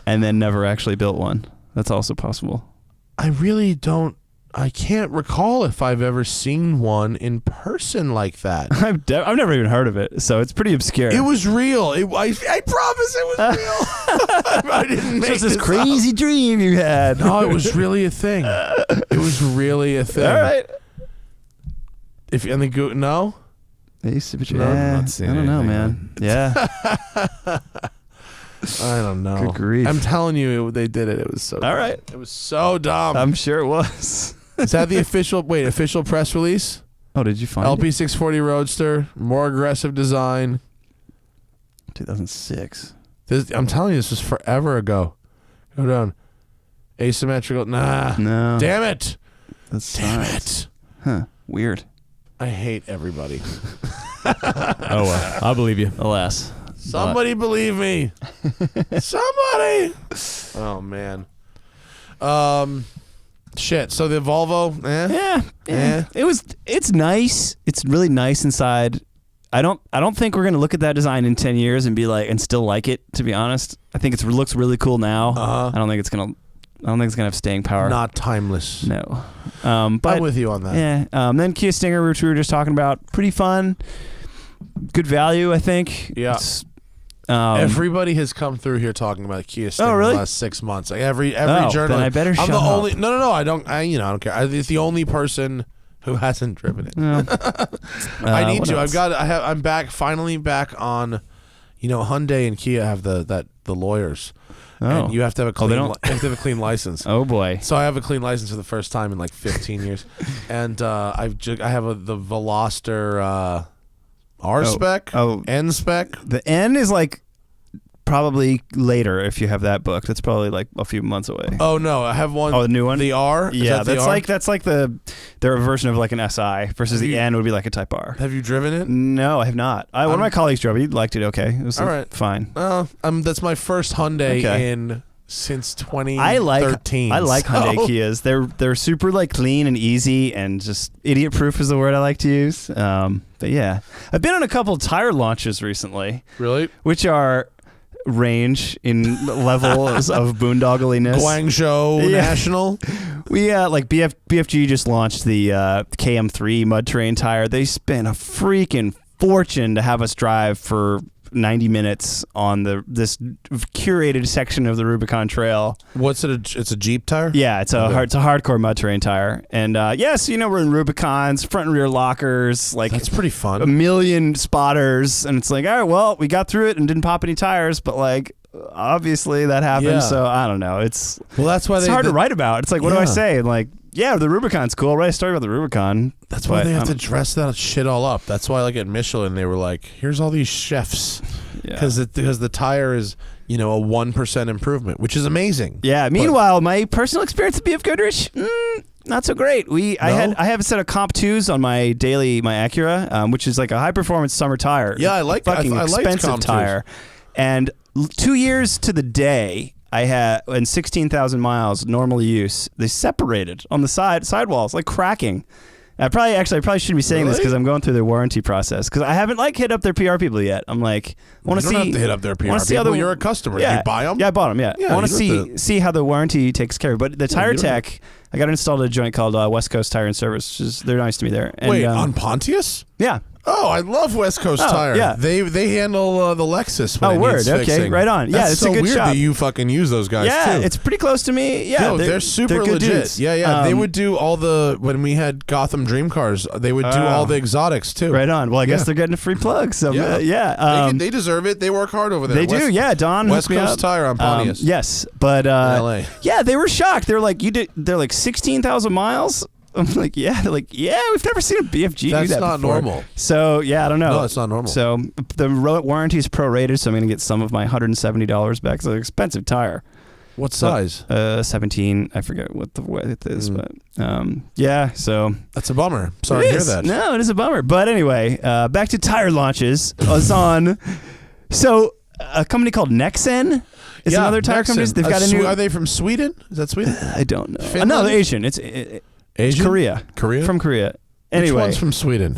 and then never actually built one. That's also possible. I can't recall if I've ever seen one in person like that. I've never even heard of it, so it's pretty obscure. It was real. I promise it was real. I didn't make just this this crazy up. dream you had. No, it was really a thing. It was really a thing. All right. No? No, I'm not seeing I don't know, anything, man. Yeah. I don't know. Good grief. I'm telling you, they did it. It was so All dumb. right. It was so dumb. I'm sure it was. Is that the official press release? Oh, did you find LP640 Roadster, more aggressive design. 2006. I'm telling you, this was forever ago. Go down. Asymmetrical. Nah. No. Damn it. That's Damn science. it. Huh. Weird. I hate everybody. Oh, well. I'll believe you. Alas. Somebody believe me. Somebody. Oh, man. Shit. So the Volvo, Yeah. It's nice. It's really nice inside. I don't think we're gonna look at that design in 10 years and be like and still like it, to be honest. I think it looks really cool now. I don't think it's gonna have staying power. Not timeless. No. But I'm with you on that. Yeah. Then Kia Stinger, which we were just talking about, pretty fun. Good value, I think. Yeah. Everybody has come through here talking about Kia Stinger really? in the last 6 months. Like every journalist. Then I better I'm shut the up. only. No. I don't care. It's the only person who hasn't driven it. I need to. I'm back. Finally back on. Hyundai and Kia have the lawyers. And you have to have a clean. You have to have a clean license. Oh boy. So I have a clean license for the first time in like 15 years, and I have the Veloster R spec, N spec. The N is like probably later if you have that book. That's probably like a few months away. Oh no, I have one. Oh, the new one. The R. Yeah, Is that that's like their version of like an SI versus the N would be like a Type R. Have you driven it? No, I have not. One of my colleagues drove it. He liked it. Okay, it was all right. Fine. That's my first Hyundai in since 2013. I like Hyundai Kias. They're super like clean and easy and just idiot proof is the word I like to use. But yeah, I've been on a couple tire launches recently. Really? Which are range in levels of boondogliness. Guangzhou National. We like BFG just launched the KM3 mud terrain tire. They spent a freaking fortune to have us drive for 90 minutes on this curated section of the Rubicon Trail. What's it? It's a Jeep tire? Yeah, it's a hardcore mud terrain tire. And yes, we're in Rubicons, front and rear lockers, like that's pretty fun. A million spotters, and it's like, all right, well, we got through it and didn't pop any tires, but like obviously that happened. Yeah. So I don't know. That's why it's hard to write about. It's like, what do I say? Like, yeah, the Rubicon's cool. Write a story about the Rubicon. That's why they have to dress that shit all up. That's why, like at Michelin, they were like, "Here's all these chefs," because the tire is a 1% improvement, which is amazing. Yeah. Meanwhile, my personal experience at BF Goodrich, not so great. I have a set of Comp 2s on my Acura, which is like a high performance summer tire. Yeah, I like fucking I expensive Comp tire, 2s. and 2 years to the day. I had, in 16,000 miles, normal use, they separated on the sidewalls, like cracking. I probably shouldn't be saying this because I'm going through their warranty process because I haven't hit up their PR people yet. I'm like, I want to see. You don't have to hit up their PR people. You're a customer. Yeah, Did you buy them? Yeah, I bought them. Yeah, I want to see how the warranty takes care of it. But the tire tech, I got installed at a joint called West Coast Tire and Service. Which is, they're nice to me there. And, wait, on Pontius? Yeah. Oh, I love West Coast Tire. Yeah. They handle the Lexus when it needs fixing. Okay, right on. Yeah, That's it's so a good weird shop. that you fucking use those guys too. It's pretty close to me. Yeah, no, they're super good legit. dudes. Yeah. They would do all when we had Gotham Dream Cars, they would do all the exotics too. Right on. Well, I guess they're getting a free plug. So they deserve it. They work hard over there. They do. Yeah, Don. West Coast Tire on Pontius. Yes, but LA. Yeah, they were shocked. They're like, They're like 16,000 miles. I'm like, yeah. They're like, yeah, we've never seen a BFG do that That's not before. normal. So, yeah, I don't know. No, it's not normal. So, the warranty is prorated, so I'm going to get some of my $170 back. It's an expensive tire. What size? 17. I forget what the width is, but yeah, so. That's a bummer. Sorry to hear that. No, it is a bummer. But anyway, back to tire launches. I was on. So, a company called Nexen is another tire company. They've got a new. Are they from Sweden? Is that Sweden? I don't know. Finland? No, they're Asian. It's Asian? Korea. Korea? From Korea. Anyway. Which one's from Sweden?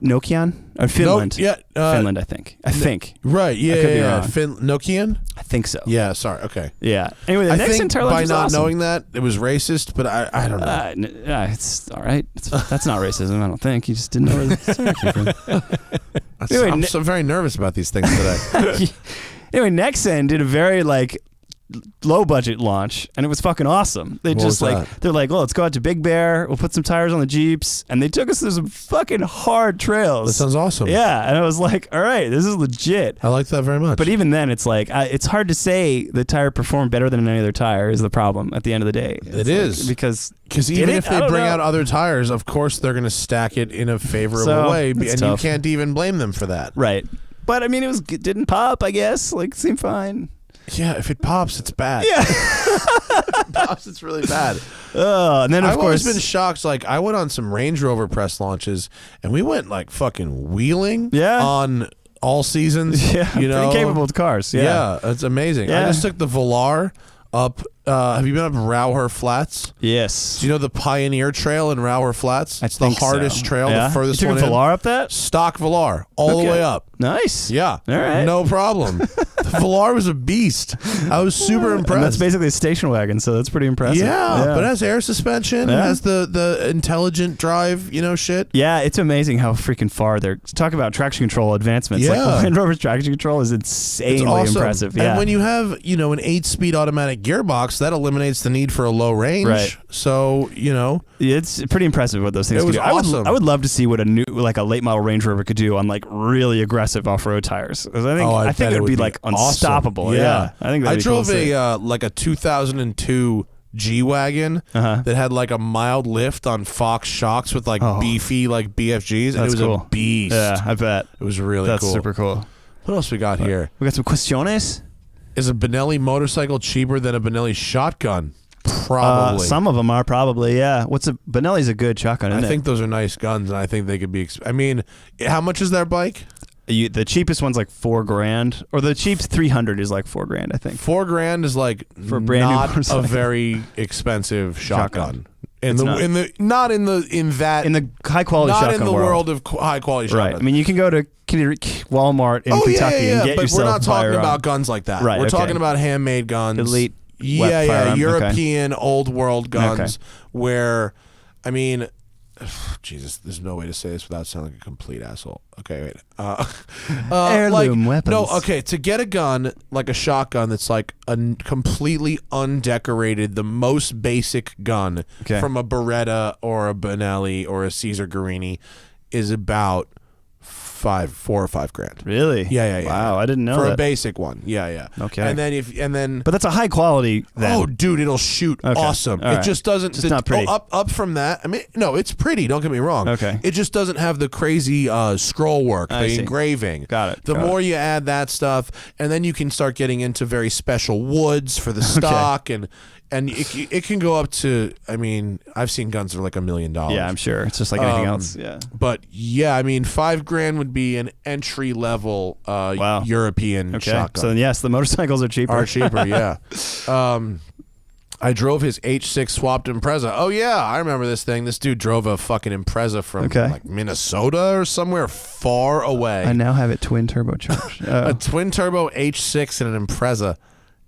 Nokian? Or Finland. Finland, I think. Right, yeah. I could be wrong. Nokian? I think so. Yeah, sorry, okay. Yeah. Anyway, the next think tire by is not awesome. knowing that, it was racist, but I don't know. It's all right. That's not racism, I don't think. You just didn't know where the tire came from. Anyway, I'm so very nervous about these things today. Anyway, Nexen did a very low budget launch, and it was fucking awesome. They just they're like, well, let's go out to Big Bear. We'll put some tires on the Jeeps, and they took us through some fucking hard trails. That sounds awesome. Yeah, and I was like, all right, this is legit. I like that very much. But even then, it's like it's hard to say the tire performed better than any other tire is the problem at the end of the day. It is because even if they bring out other tires, of course they're going to stack it in a favorable way, and tough. you can't even blame them for that. Right. But I mean, it didn't pop. I guess it seemed fine. Yeah, if it pops, it's bad. Yeah. If it pops, it's really bad. And then I've always been shocked. I went on some Range Rover press launches, and we went fucking wheeling on all seasons. Yeah, pretty capable with cars. Yeah, that's amazing. Yeah. I just took the Velar up. Have you been up Rauher Flats? Yes. Do you know the Pioneer Trail in Rauher Flats? It's the think hardest so. trail, the furthest you took one a Velar up that? Stock Velar, all the way up. Nice. Yeah. All right. No problem. The Velar was a beast. I was super impressed. And that's basically a station wagon, so that's pretty impressive. Yeah, but it has air suspension. It has the intelligent drive, shit. Yeah, it's amazing how freaking far they're. Talk about traction control advancements. Yeah. Like Land Rover's traction control is insanely awesome. impressive. Yeah. And when you have, an 8-speed automatic gearbox, that eliminates the need for a low range. Right. So, it's pretty impressive what those things It was can do. awesome. I would love to see what a new, a late model Range Rover could do on really aggressive off-road tires. I think it would be unstoppable. Awesome. Yeah. I think that'd be drove cool to see. a 2002 G-Wagon that had a mild lift on Fox shocks with beefy BFGs, and it was cool. a beast. Yeah, I bet. It was really That's cool. super cool. What else we got here? We got some questiones. Is a Benelli motorcycle cheaper than a Benelli shotgun? Probably. Some of them are probably, yeah. Benelli's a good shotgun, isn't I think those are nice guns, and I think they could be. How much is their bike? The cheapest one's like $4,000, or the cheap 300 is like $4,000, I think. $4,000 is like For a brand new not a motorcycle. very expensive shotgun. In It's the in the high quality not shotgun in the world of high quality shotguns. Right. I mean, you can go to Walmart in Kentucky and get but yourself we're not a talking firearm. about guns like that. Right, We're okay. talking about handmade guns. Elite Yeah, wet firearm, European old world guns Okay. where, I mean, Jesus, there's no way to say this without sounding like a complete asshole. Okay, wait. Heirloom weapons. No, okay, to get a gun like a shotgun that's like a completely undecorated, the most basic gun Okay. from a Beretta or a Benelli or a Caesar Guerini is about $4 or $5,000. Really? Yeah. Wow, I didn't know For that. a basic one. Yeah. Okay. And then But that's a high quality then. oh, dude, it'll shoot Okay. awesome. All It right. just doesn't. Just not pretty. Up from that. I mean, no, it's pretty. Don't get me wrong. Okay. It just doesn't have the crazy scroll work, I the see. engraving. Got it, The got more you add that stuff, and then you can start getting into very special woods for the stock, and it can go up to. I mean, I've seen guns that are like $1 million. Yeah, I'm sure. It's just like anything else. Yeah. But yeah, I mean, $5,000 would be an entry level Wow. European Okay. shotgun. So yes, the motorcycles are cheaper. Are cheaper, yeah. I drove his H6 swapped Impreza. Oh yeah, I remember this thing. This dude drove a fucking Impreza from Okay. like Minnesota or somewhere far away. I now have it twin turbocharged. A twin turbo H6 and an Impreza.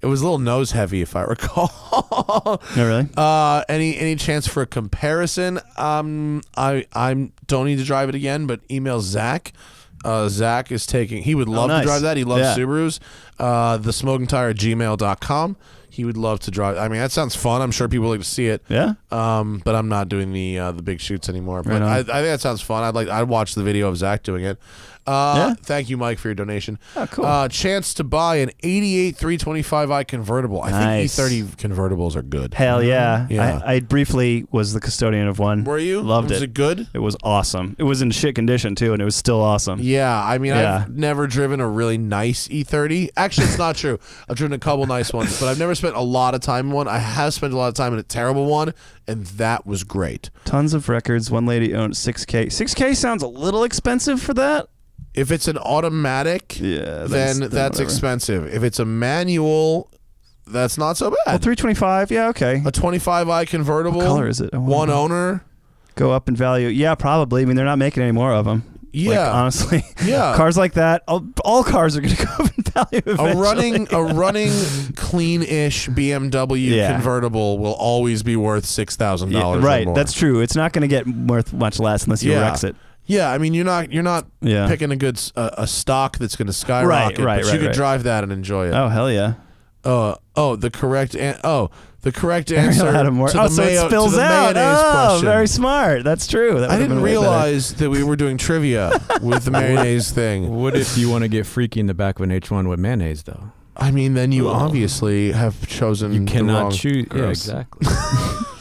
It was a little nose heavy, if I recall. No, really? Any chance for a comparison? I don't need to drive it again, but email Zach. Zach is taking. He would love nice. to drive that. He loves Yeah. Subarus. The smoking tire at gmail.com. He would love to drive. I mean, that sounds fun. I'm sure people like to see it. Yeah. But I'm not doing the big shoots anymore. But Right on. I think that sounds fun. I'd watch the video of Zach doing it. Yeah. Thank you, Mike, for your donation. Oh, cool. Chance to buy an 88 325i convertible. I Nice. think E30 convertibles are good. Hell yeah. Yeah. I briefly was the custodian of one. Were you? Loved Was it. it good? It was awesome. It was in shit condition too, and it was still awesome. Yeah, I mean, Yeah. I've never driven a really nice E30. Actually, it's not true. I've driven a couple nice ones, but I've never spent a lot of time in one. I have spent a lot of time in a terrible one, and that was great. Tons of records. One lady owned 6K. 6K sounds a little expensive for that. If it's an automatic, Yeah, then that's that's whatever. expensive. If it's a manual, that's not so Oh, bad. 325. Yeah, okay. A 25i convertible. What color is it? I wanna One know. owner. Go up in value. Yeah, probably. I mean, they're not making any more of them. Yeah. Like, honestly. Yeah. Cars like that, all cars are going to go up in value eventually. A running clean-ish BMW Yeah. convertible will always be worth $6,000 Yeah, or right. more. That's true. It's not going to get worth much less unless you wrex it. Yeah, I mean, you're not Yeah. picking a stock that's going to skyrocket, Right, but you could right. drive that and enjoy it. Oh, hell yeah. The correct answer Ariel had a more. to Oh, the so it mayo- spills to the out. mayonnaise Oh, question. very smart. That's true. That I would've didn't been way better. realize that we were doing trivia with the mayonnaise thing. What if you want to get freaky in the back of an H1 with mayonnaise, though? I mean, then you obviously have chosen You the cannot wrong- choose. Yeah, Gross. exactly.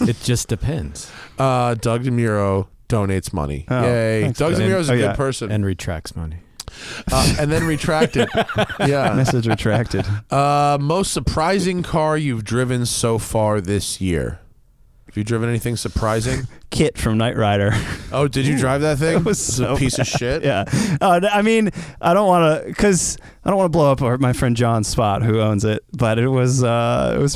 It just depends. Doug DeMuro donates money. Oh, Yay. thanks, Doug Doug. DeMuro's a Oh, good yeah. person. And retracts money. And then retracted. Yeah. Message retracted. Most surprising car you've driven so far this year? Have you driven anything surprising? Kit from Knight Rider. Oh, did you drive that thing? It was It's so a piece of bad. shit. Yeah. I mean, I don't want to blow up my friend John's spot who owns it, but it was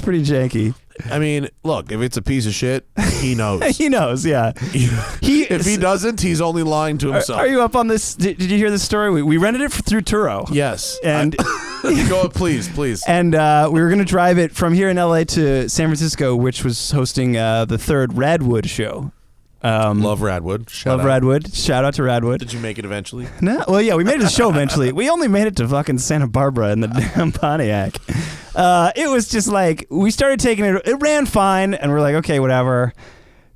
pretty janky. I mean, look, if it's a piece of shit, he knows. He knows, yeah. If he doesn't, he's only lying to himself. Are you up on this? Did you hear this story? We rented it through Turo. Yes. And Go, please. and we were going to drive it from here in LA to San Francisco, which was hosting the third Radwood show. Love Radwood. Shout Love out. Radwood. Shout out to Radwood. Did you make it eventually? No, well, yeah, we made it to the show eventually. We only made it to fucking Santa Barbara in the damn Pontiac. It was just like, we started taking it. It ran fine, and we're like, okay, whatever.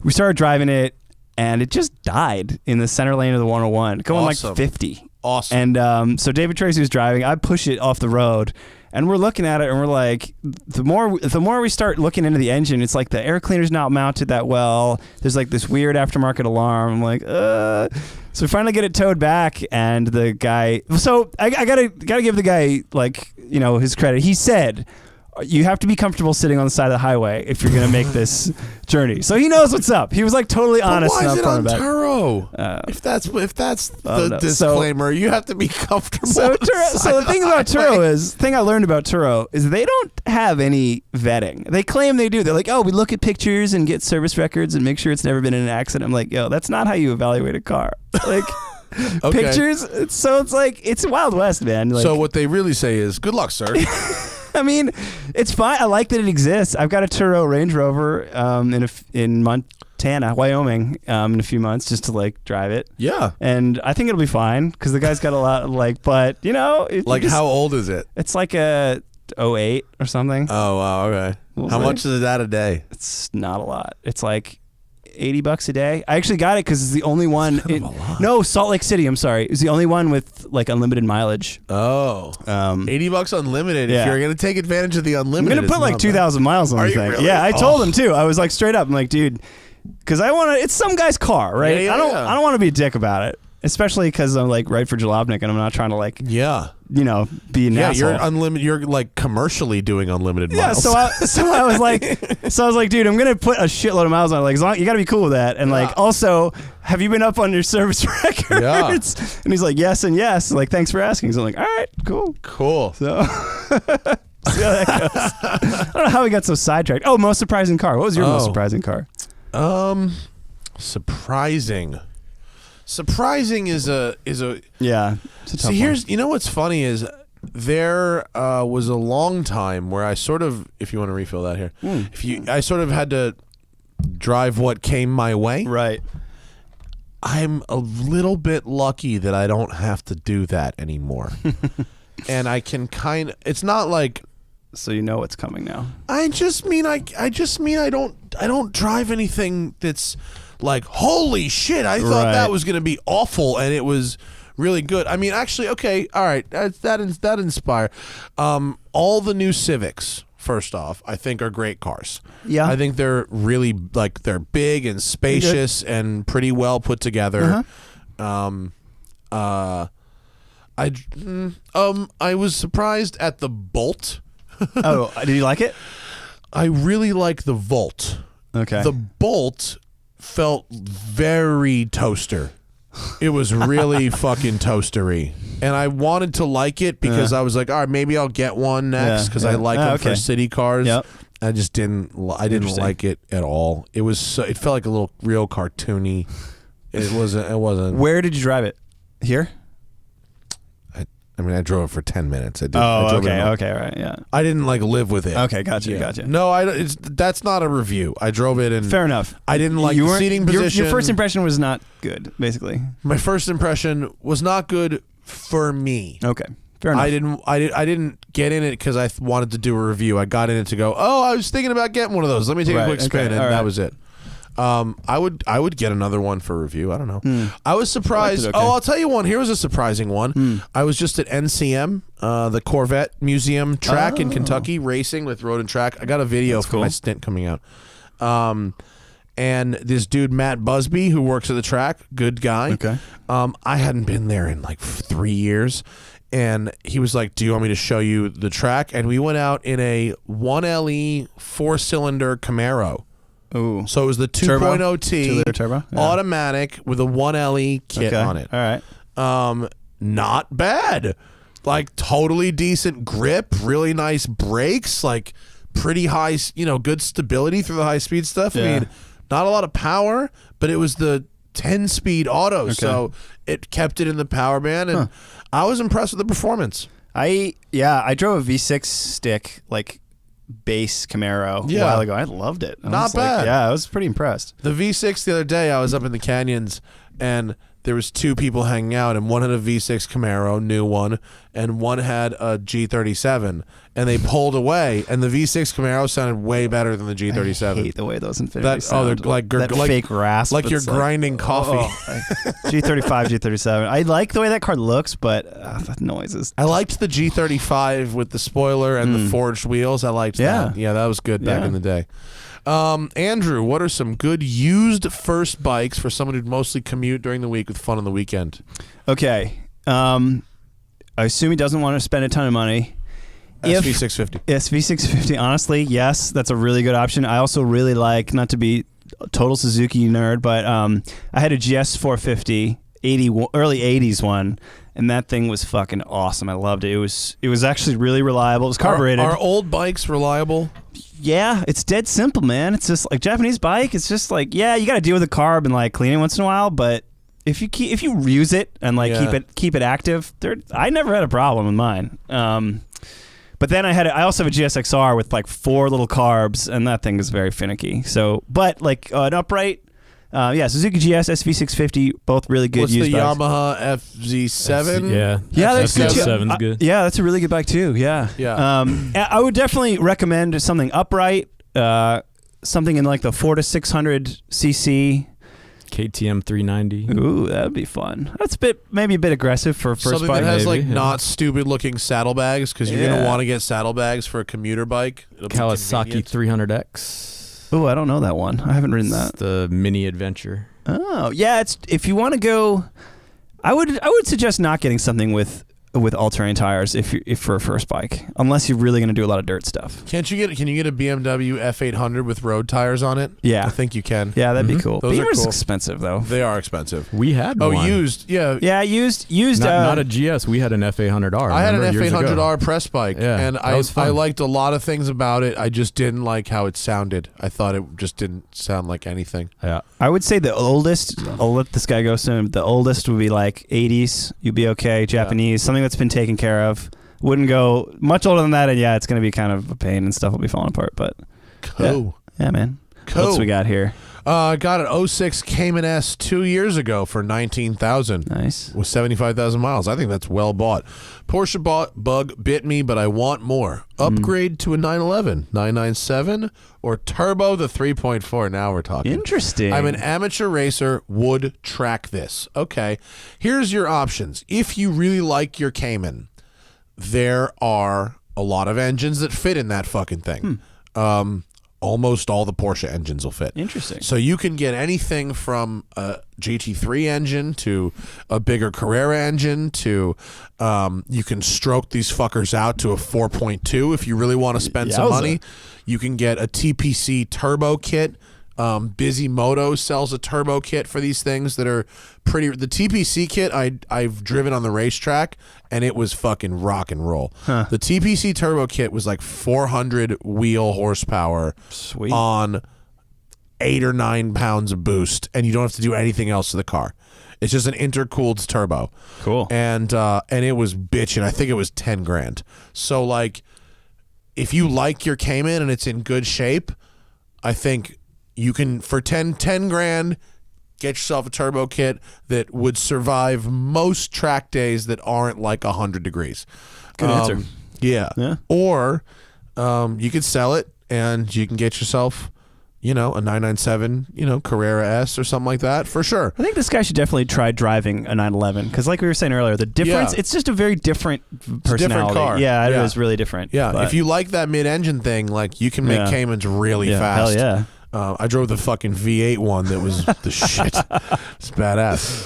We started driving it, and it just died in the center lane of the 101, going Awesome. like 50. Awesome. And so David Tracy was driving. I push it off the road, and we're looking at it, and we're like, the more we start looking into the engine, it's like the air cleaner's not mounted that well. There's like this weird aftermarket alarm. I'm like, So we finally get it towed back, and the guy. So I gotta give the guy, like, you know, his credit. He said, you have to be comfortable sitting on the side of the highway if you're going to make this journey. So he knows what's up. He was like totally honest. Why is it on about Turo? If that's the disclaimer, you have to be comfortable. So the thing about Turo is, the thing I learned about Turo is they don't have any vetting. They claim they do. They're like, oh, we look at pictures and get service records and make sure it's never been in an accident. I'm like, yo, that's not how you evaluate a car. Like. Okay. Pictures. So it's like it's Wild West, man. Like, so what they really say is, "Good luck, sir." I mean, it's fine. I like that it exists. I've got a Turo Range Rover in Montana, Wyoming, in a few months just to like drive it. Yeah, and I think it'll be fine because the guy's got a lot of like. But you know, how old is it? It's like a 08 or something. Oh wow, okay. How much is that a day? It's not a lot. It's like $80 a day. I actually got it because it's the only one. No, Salt Lake City. I'm sorry. It's the only one with like unlimited mileage. Oh, $80 unlimited. Yeah. If you're gonna take advantage of the unlimited, I'm gonna put like 2,000 miles on the thing. Really? Yeah, I told him too. I was like straight up. I'm like, dude, because I want to. It's some guy's car, right? Yeah, I don't want to be a dick about it, especially because I'm like right for Jalopnik and I'm not trying to like. Yeah. You know, be an asshole. You're unlimited. You're like commercially doing unlimited miles. Yeah, so I was like, dude, I'm gonna put a shitload of miles on it. Like, as long, you got to be cool with that. And like, also, have you been up on your service records? Yeah. And he's like, yes and yes. Like, thanks for asking. So I'm like, all right, cool. So, see how that goes. I don't know how we got so sidetracked. Oh, most surprising car. What was your most surprising car? Surprising. Surprising is a yeah. See, here's you know what's funny is there was a long time where I sort of, if you want to refill that here, I sort of had to drive what came my way. Right. I'm a little bit lucky that I don't have to do that anymore, and I can it's not like. So you know what's coming now. I just mean I don't drive anything that's like, holy shit, I thought that was going to be awful and it was really good. I mean, actually, okay, all right, that inspire. All the new Civics, first off, I think are great cars. Yeah. I think they're really, like, they're big and spacious and pretty well put together. I was surprised at the Bolt. Oh, did you like it? I really like the Volt. Okay. The Bolt felt very toaster. It was really fucking toastery. And I wanted to like it because I was like, all right, maybe I'll get one next because I like them for city cars. Yep. I just didn't like it at all. It was it felt like a little real cartoony. It wasn't. Where did you drive it? Here? I mean, I drove it for 10 minutes. I did. Okay, all right, yeah. I didn't like live with it. Okay, gotcha. No, that's not a review. I drove it and fair enough. I didn't like the seating position. Your first impression was not good, basically. My first impression was not good for me. Okay, fair enough. I didn't get in it because I wanted to do a review. I got in it to go, oh, I was thinking about getting one of those. Let me take a quick spin, and that was it. I would get another one for review. I don't know. I was surprised. I'll tell you one. Here was a surprising one. I was just at NCM, the Corvette Museum track in Kentucky, racing with Road and Track. I got a video from my stint coming out. And this dude, Matt Busby, who works at the track, good guy. Okay. I hadn't been there in like 3 years. And he was like, do you want me to show you the track? And we went out in a 1LE 4-cylinder Camaro. Ooh. So it was the 2.0 T turbo, automatic with a 1LE kit on it. All right. Not bad. Like totally decent grip, really nice brakes, like pretty high, good stability through the high speed stuff. Yeah. I mean, not a lot of power, but it was the 10-speed auto, so it kept it in the power band, and I was impressed with the performance. I drove a V6 stick, like base Camaro a while ago. I loved it. Not bad. I was pretty impressed. The V6 the other day, I was up in the canyons and there was two people hanging out, and one had a V6 Camaro, new one, and one had a G37, and they pulled away, and the V6 Camaro sounded way better than the G37. I hate the way those Infiniti sound. They're like fake rasp, like you're grinding coffee. G35, G37. I like the way that car looks, but that noise is. I liked the G35 with the spoiler and the forged wheels. I liked that. Yeah, that was good back in the day. Andrew, what are some good used first bikes for someone who'd mostly commute during the week with fun on the weekend? Okay. I assume he doesn't want to spend a ton of money. SV650. SV650, honestly, yes, that's a really good option. I also really like, not to be a total Suzuki nerd, but I had a GS450, early 80s one, and that thing was fucking awesome. I loved it. It was actually really reliable. It was carbureted. Are old bikes reliable? Yeah, it's dead simple, man. It's just like Japanese bike. It's just like, yeah, you got to deal with the carb and like clean it once in a while, but if you use it and like keep it active, I never had a problem with mine. But then I also have a GSXR with like 4 little carbs, and that thing is very finicky. So, but like an upright, Suzuki GS, SV650, both really good. What's used the bikes. Yamaha FZ7? That's good. FZ7's good. Yeah, that's a really good bike too. Yeah. I would definitely recommend something upright, something in like the 400 to 600 cc. KTM 390. Ooh, that'd be fun. That's maybe a bit aggressive for a first Something bike. that has maybe, like not stupid looking saddlebags, because you're gonna want to get saddlebags for a commuter bike. It'll be Kawasaki convenient. 300X. Oh, I don't know that one. I haven't ridden that. It's the mini adventure. Oh, yeah. It's if you want to go, I would suggest not getting something with all-terrain tires if for a first bike, unless you're really going to do a lot of dirt stuff. Can you get a BMW F800 with road tires on it? Yeah, I think you can. Yeah, that'd be cool. Those are Beamer's cool. expensive though. They are expensive. We had one. Used. Yeah. Yeah, used. Not a GS. We had an F800R. I had an years ago. F800R press bike, and I fun. liked a lot of things about it. I just didn't like how it sounded. I thought it just didn't sound like anything. Yeah. I would say the oldest, I'll let this guy go soon, the oldest would be like 80s. You'd be okay. Japanese, something that's been taken care of. Wouldn't go much older than that, and it's going to be kind of a pain and stuff will be falling apart. But Cool. Yeah, man. Cool. What else we got here? I got an 06 Cayman S 2 years ago for $19,000. Nice. With 75,000 miles. I think that's well bought. Porsche bug bit me, but I want more. Upgrade to a 911, 997, or turbo the 3.4. Now we're talking. Interesting. I'm an amateur racer, would track this. Okay. Here's your options. If you really like your Cayman, there are a lot of engines that fit in that fucking thing. Almost all the Porsche engines will fit. Interesting. So you can get anything from a GT3 engine to a bigger Carrera engine to you can stroke these fuckers out to a 4.2 if you really want to spend some money. You can get a TPC turbo kit. Bisimoto sells a turbo kit for these things that are pretty. The TPC kit I've driven on the racetrack, and it was fucking rock and roll. The TPC turbo kit was like 400 wheel horsepower. Sweet. On 8 or 9 pounds of boost, and you don't have to do anything else to the car. It's just an intercooled turbo. Cool. And it was bitchin'. I think it was 10 grand. So like, if you like your Cayman and it's in good shape, I think you can, for 10 grand, get yourself a turbo kit that would survive most track days that aren't like 100 degrees. Good answer. Yeah. Or you could sell it and you can get yourself, a 997, Carrera S or something like that, for sure. I think this guy should definitely try driving a 911 because, like we were saying earlier, the difference, it's just a very different personality. Different car. Yeah, it is really different. Yeah, but if you like that mid-engine thing, like, you can make Caymans really fast. Hell yeah. I drove the fucking V8 one that was the shit. It's badass.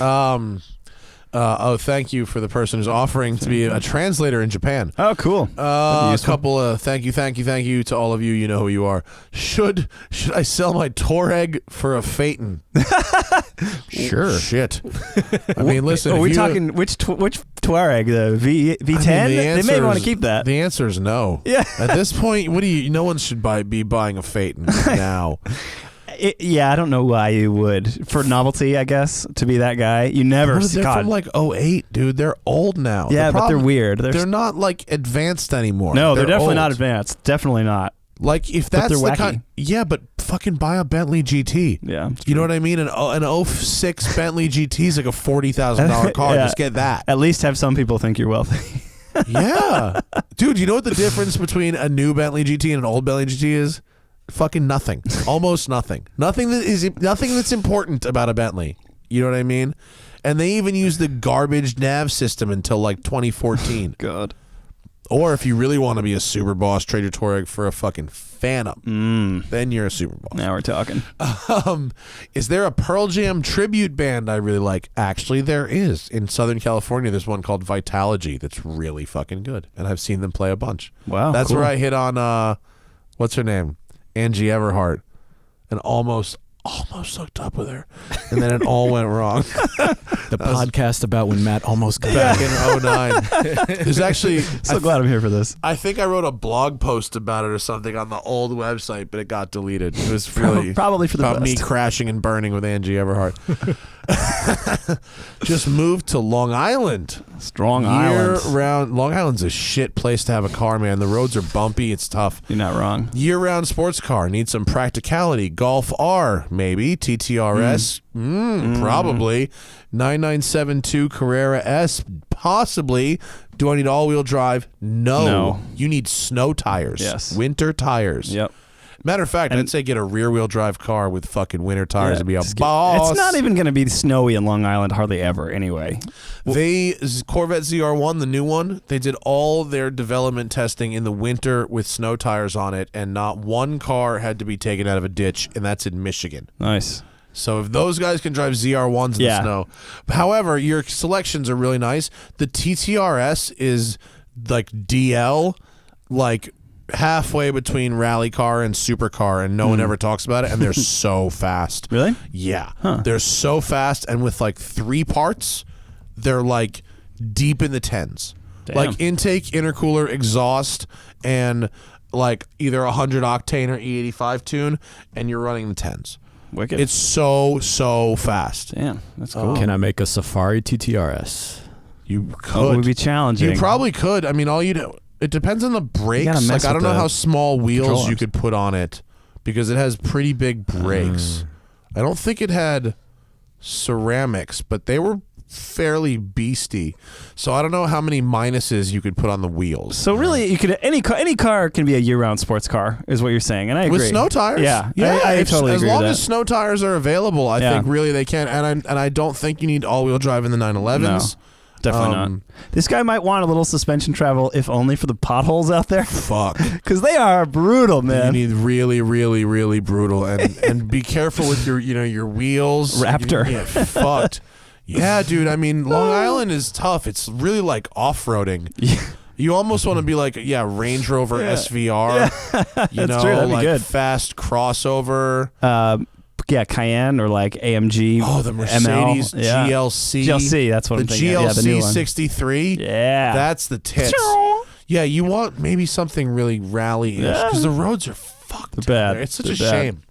Thank you for the person who's offering to be a translator in Japan. Oh, cool. A couple of thank you to all of you. You know who you are. Should I sell my Touareg for a Phaeton? Sure. Shit. I mean, listen. Are we talking which Touareg? The V10? They may want to keep that. The answer is no. Yeah. At this point, no one should be buying a Phaeton now. I don't know why you would. For novelty, I guess, to be that guy. You never see. They're from like 08, dude. They're old now. Yeah, but they're weird. They're not like advanced anymore. No, they're definitely old. not advanced. Definitely not. Like, if that's they're the wacky. kind, but fucking buy a Bentley GT. Yeah, you know what I mean. An 06 Bentley GT is like a $40,000 car. Just get that. At least have some people think you're wealthy. Yeah, dude. You know what the difference between a new Bentley GT and an old Bentley GT is? Fucking nothing. Almost nothing. Nothing that's important about a Bentley. You know what I mean? And they even use the garbage nav system until like 2014. God. Or if you really want to be a super boss, trade your Touareg for a fucking Phantom, then you're a super boss. Now we're talking. Is there a Pearl Jam tribute band I really like? Actually, there is. In Southern California, there's one called Vitalogy that's really fucking good, and I've seen them play a bunch. Wow, that's cool. where I hit on what's her name, Angie Everhart, and almost hooked up with her, and then it all went wrong. The podcast about when Matt almost got Back in 09. There's actually, So glad I'm here for this. I think I wrote a blog post about it or something on the old website, but it got deleted. It was really Probably for the about best. me crashing and burning with Angie Everhart. Just moved to Long Island. Strong Island. Year-round. Long Island's a shit place to have a car, man. The roads are bumpy. It's tough. You're not wrong. Year-round sports car. Needs some practicality. Golf R, maybe. TTRS, probably. 9972 Carrera S, possibly. Do I need all-wheel drive? No. You need snow tires. Yes. Winter tires. Yep. Matter of fact, I'd say get a rear-wheel drive car with fucking winter tires and be a Just boss. It's not even going to be snowy in Long Island hardly ever anyway. Corvette Zr1, the new one, they did all their development testing in the winter with snow tires on it, and not one car had to be taken out of a ditch, and that's in Michigan. Nice. So if those guys can drive ZR1s in the snow. However, your selections are really nice. The TTRS is like DL, like halfway between rally car and supercar, and no one ever talks about it, and they're so fast. Really? Yeah. They're so fast, and with like 3 parts, they're like deep in the 10s. Damn. Like intake, intercooler, exhaust, and like either 100 octane or E85 tune, and you're running the 10s. Wicked. It's so fast. Damn, that's cool. Can I make a Safari TTRS? You could. Oh, it would be challenging. You probably could. I mean, all you do. It depends on the brakes. gotta mess Like I don't with know the how small wheels control you arms. could put on it because it has pretty big brakes. I don't think it had ceramics, but they were fairly beastie. So I don't know how many minuses you could put on the wheels. So really, you could any car can be a year-round sports car, is what you're saying, and I agree. With snow tires, Yeah, yeah. I totally as agree long with as that. snow tires are available, I Yeah. think really they can. And I don't think you need all-wheel drive in the 911s. No. Definitely not. This guy might want a little suspension travel, if only for the potholes out there, Fuck. because they are brutal, You man. need really, really, really brutal, and be careful with your wheels. Raptor. You get fucked. Yeah, dude. I mean, Long Island is tough. It's really like off-roading. You almost want to be like, Range Rover SVR. You That's know, true. That'd be like good. fast crossover. Yeah, Cayenne or like AMG. Oh, the Mercedes ML. Yeah. GLC. GLC, that's what the I'm thinking. Yeah, the new GLC one. 63. Yeah. That's the tits. Yeah, you want maybe something really rally-ish because the roads are fucked. They're bad. There. It's such They're a bad. shame.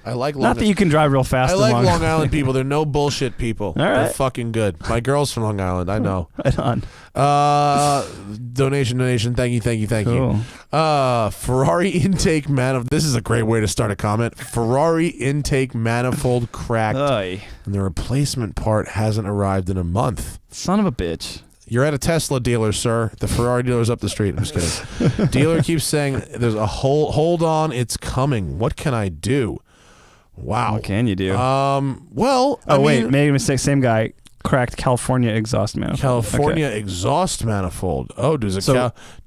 I like Long Not that you can drive real fast. I in like Long Island. Island people. They're no bullshit people. All right. They're fucking good. My girl's from Long Island. I know. Right on. Donation. Thank you. Cool. Ferrari intake manifold. This is a great way to start a comment. Ferrari intake manifold cracked, Oy. and the replacement part hasn't arrived in a month. Son of a bitch. You're at a Tesla dealer, sir. The Ferrari dealer's up the street. I'm just kidding. Dealer keeps saying there's a hold on, it's coming. What can I do? Wow. What can you do? Well, I wait, mean, made a mistake. Same guy cracked California exhaust manifold. California Okay. exhaust manifold. Oh, do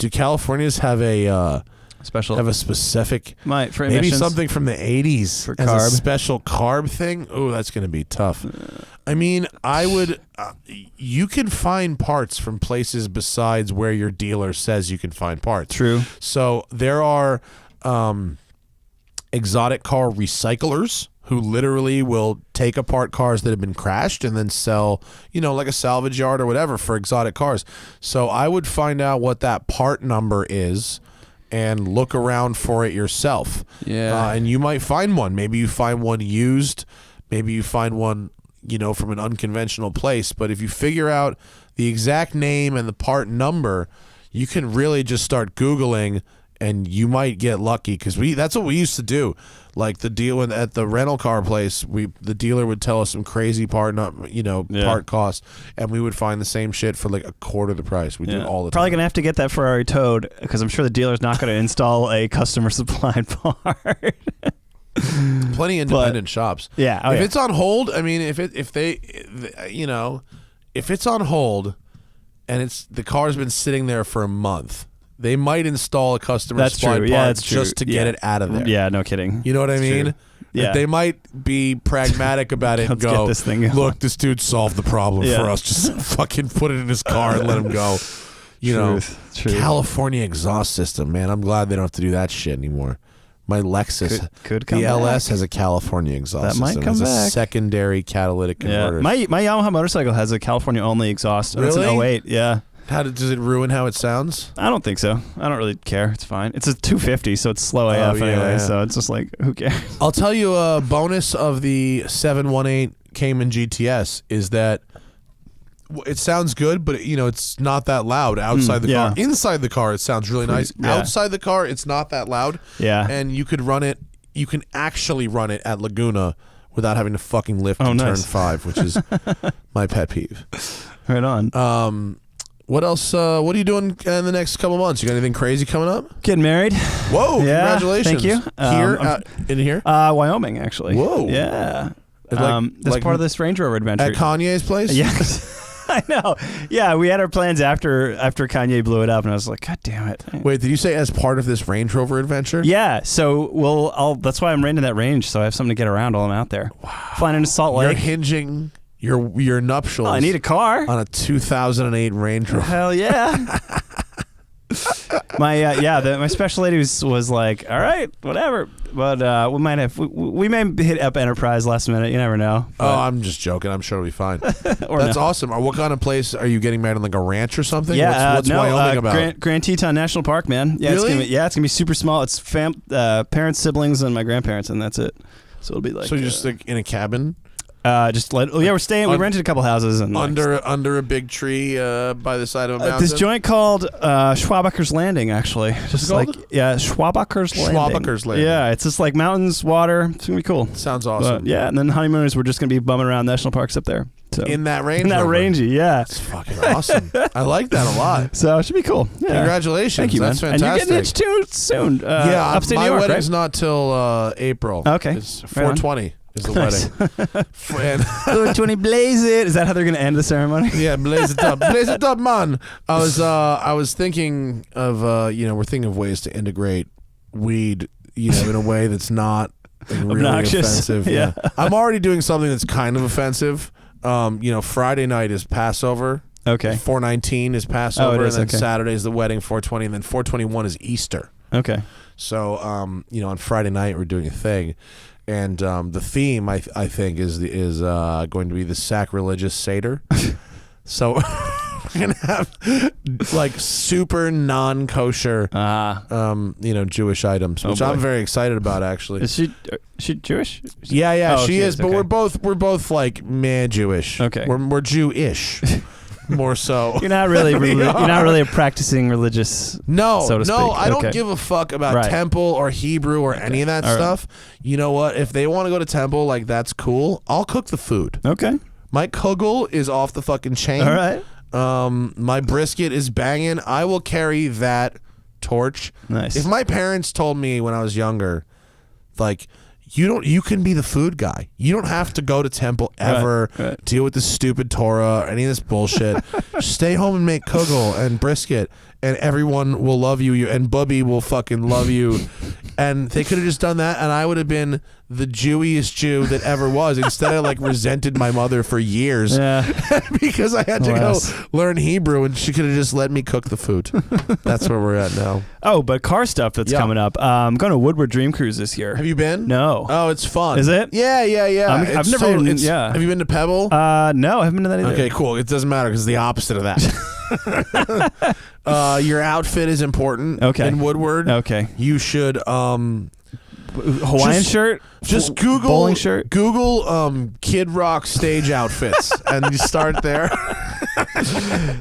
Californias have a Special. specific For maybe emissions. something from the 80s For as a carb. special carb thing? Oh, that's going to be tough. I mean, I would you can find parts from places besides where your dealer says you can find parts. True. So there are exotic car recyclers who literally will take apart cars that have been crashed and then sell, like a salvage yard or whatever for exotic cars. So I would find out what that part number is and look around for it yourself. Yeah. And you might find one. Maybe you find one used. Maybe you find one, from an unconventional place. But if you figure out the exact name and the part number, you can really just start Googling, and you might get lucky because that's what we used to do. Like the deal at the rental car place, the dealer would tell us some crazy part cost, and we would find the same shit for like a quarter the price. We do it all the time. Probably gonna have to get that Ferrari towed because I'm sure the dealer's not gonna install a customer supplied part. Plenty of independent shops. Yeah. If it's on hold, I mean, if it's on hold, and the car's been sitting there for a month, they might install a customer supplied part just to get it out of there. Yeah, no kidding. You know what I mean? True. Yeah. They might be pragmatic about it and go, get this thing going. look, this dude solved the problem for us. Just fucking put it in his car and let him go. You know, California exhaust system, man. I'm glad they don't have to do that shit anymore. My Lexus, could come the back. LS has a California exhaust That system. might come It's back. a secondary catalytic converter. My Yamaha motorcycle has a California only exhaust. Really? It's an 08. Yeah. Does it ruin how it sounds? I don't think so. I don't really care. It's fine. It's a 250, so it's slow AF anyway. So it's just like, who cares? I'll tell you a bonus of the 718 Cayman GTS is that it sounds good, but it's not that loud outside the car. Inside the car, it sounds really nice. Yeah. Outside the car, it's not that loud. Yeah. And you could run it. You can actually run it at Laguna without having to fucking lift in turn 5, which is my pet peeve. Right on. What else? What are you doing in the next couple months? You got anything crazy coming up? Getting married. Whoa! Yeah, Congratulations. thank you. Here, in here? Wyoming, actually. Whoa! Yeah. Like, that's part of this Range Rover adventure. At Kanye's place? Yeah. I know. Yeah, we had our plans after Kanye blew it up, and I was like, God damn it. Wait, did you say as part of this Range Rover adventure? Yeah. So that's why I'm renting that range, so I have something to get around while I'm out there. Wow. Flying into Salt Lake. You're hinging your nuptials. I need a car on a 2008 Range Rover. Hell yeah. My special lady was like, all right, whatever, but we may hit up Enterprise last minute. You never know. Oh, I'm just joking. I'm sure it'll be fine. That's awesome. What kind of place are you getting married in? Like a ranch or something? Yeah, what's Wyoming about? Grand Teton National Park, man. Yeah, really? It's gonna be super small. It's parents, siblings, and my grandparents, and that's it. So it'll be like. So you're just like in a cabin. We're staying. We rented a couple houses and under a big tree by the side of a mountain. This joint called Schwabacher's Landing, actually. Just like Schwabacher's Landing. Schwabacher's Landing. Yeah, it's just like mountains, water. It's gonna be cool. Sounds awesome. But, yeah, and then honeymooners, we're just gonna be bumming around national parks up there. So in that range. In that Rangy, yeah. It's fucking awesome. I like that a lot. So it should be cool. Yeah. Congratulations. Thank you, man. That's fantastic. And you're getting hitched too soon. Upstate my New York, wedding's right? not till April. Okay. It's 420. Is the wedding. 420 blaze it. Is that how they're going to end the ceremony? Yeah, blaze it up. Blaze it up, man. I was thinking of we're thinking of ways to integrate weed, in a way that's not really obnoxious. offensive. Yeah. I'm already doing something that's kind of offensive. Friday night is Passover. Okay. 419 is Passover, is, and then okay. Saturday is the wedding, 420, and then 421 is Easter. Okay. So, on Friday night we're doing a thing. And the theme, I think, is going to be the sacrilegious Seder. So we're gonna have like super non-kosher, Jewish items, which I'm very excited about. Actually, is she Jewish? Yeah, she is. But okay. we're both like meh Jewish. Okay, we're Jewish. More so. You're not really you're not really a practicing religious. No, so to speak. I don't give a fuck about temple or Hebrew or any of that stuff. Right. You know what? If they want to go to temple, like that's cool. I'll cook the food. Okay. My kugel is off the fucking chain. All right. My brisket is banging. I will carry that torch. Nice. If my parents told me when I was younger, like, you can be the food guy. You don't have to go to temple ever, deal with the stupid Torah or any of this bullshit. Stay home and make kugel and brisket, and everyone will love you. And Bubby will fucking love you. And they could have just done that, and I would have been the Jewiest Jew that ever was. Instead, I like resented my mother for years because I had to go learn Hebrew, and she could have just let me cook the food. That's where we're at now. Oh, but car stuff that's coming up. I'm going to Woodward Dream Cruise this year. Have you been? No. Oh, it's fun. Is it? Yeah. I've never been. Have you been to Pebble? No, I haven't been to that either. Okay, cool. It doesn't matter because it's the opposite of that. Your outfit is important. Okay. In Woodward. Okay. You should Hawaiian shirt. Just Google bowling shirt. Google Kid Rock stage outfits, and you start there.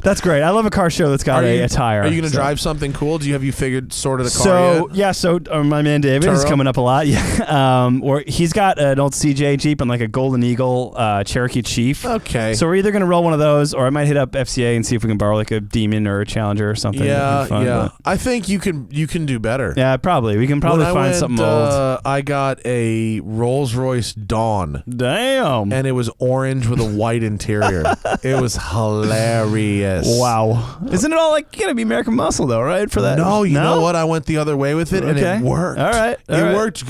That's great. I love a car show that's got a tire. Are you going to drive something cool? Have you sorted a car yet? So my man David is coming up a lot. Yeah, or he's got an old CJ Jeep and like a Golden Eagle Cherokee Chief. Okay. So we're either going to roll one of those, or I might hit up FCA and see if we can borrow like a Demon or a Challenger or something. Yeah, fun, but I think you can do better. Yeah, probably. We can probably find something old. I got a Rolls-Royce Dawn. Damn. And it was orange with a white interior. It was hilarious. hilarious. Wow. Isn't it all like, you gotta be American Muscle though, right? For that? No, you know what? I went the other way with it, and Okay. it worked. All right. It worked.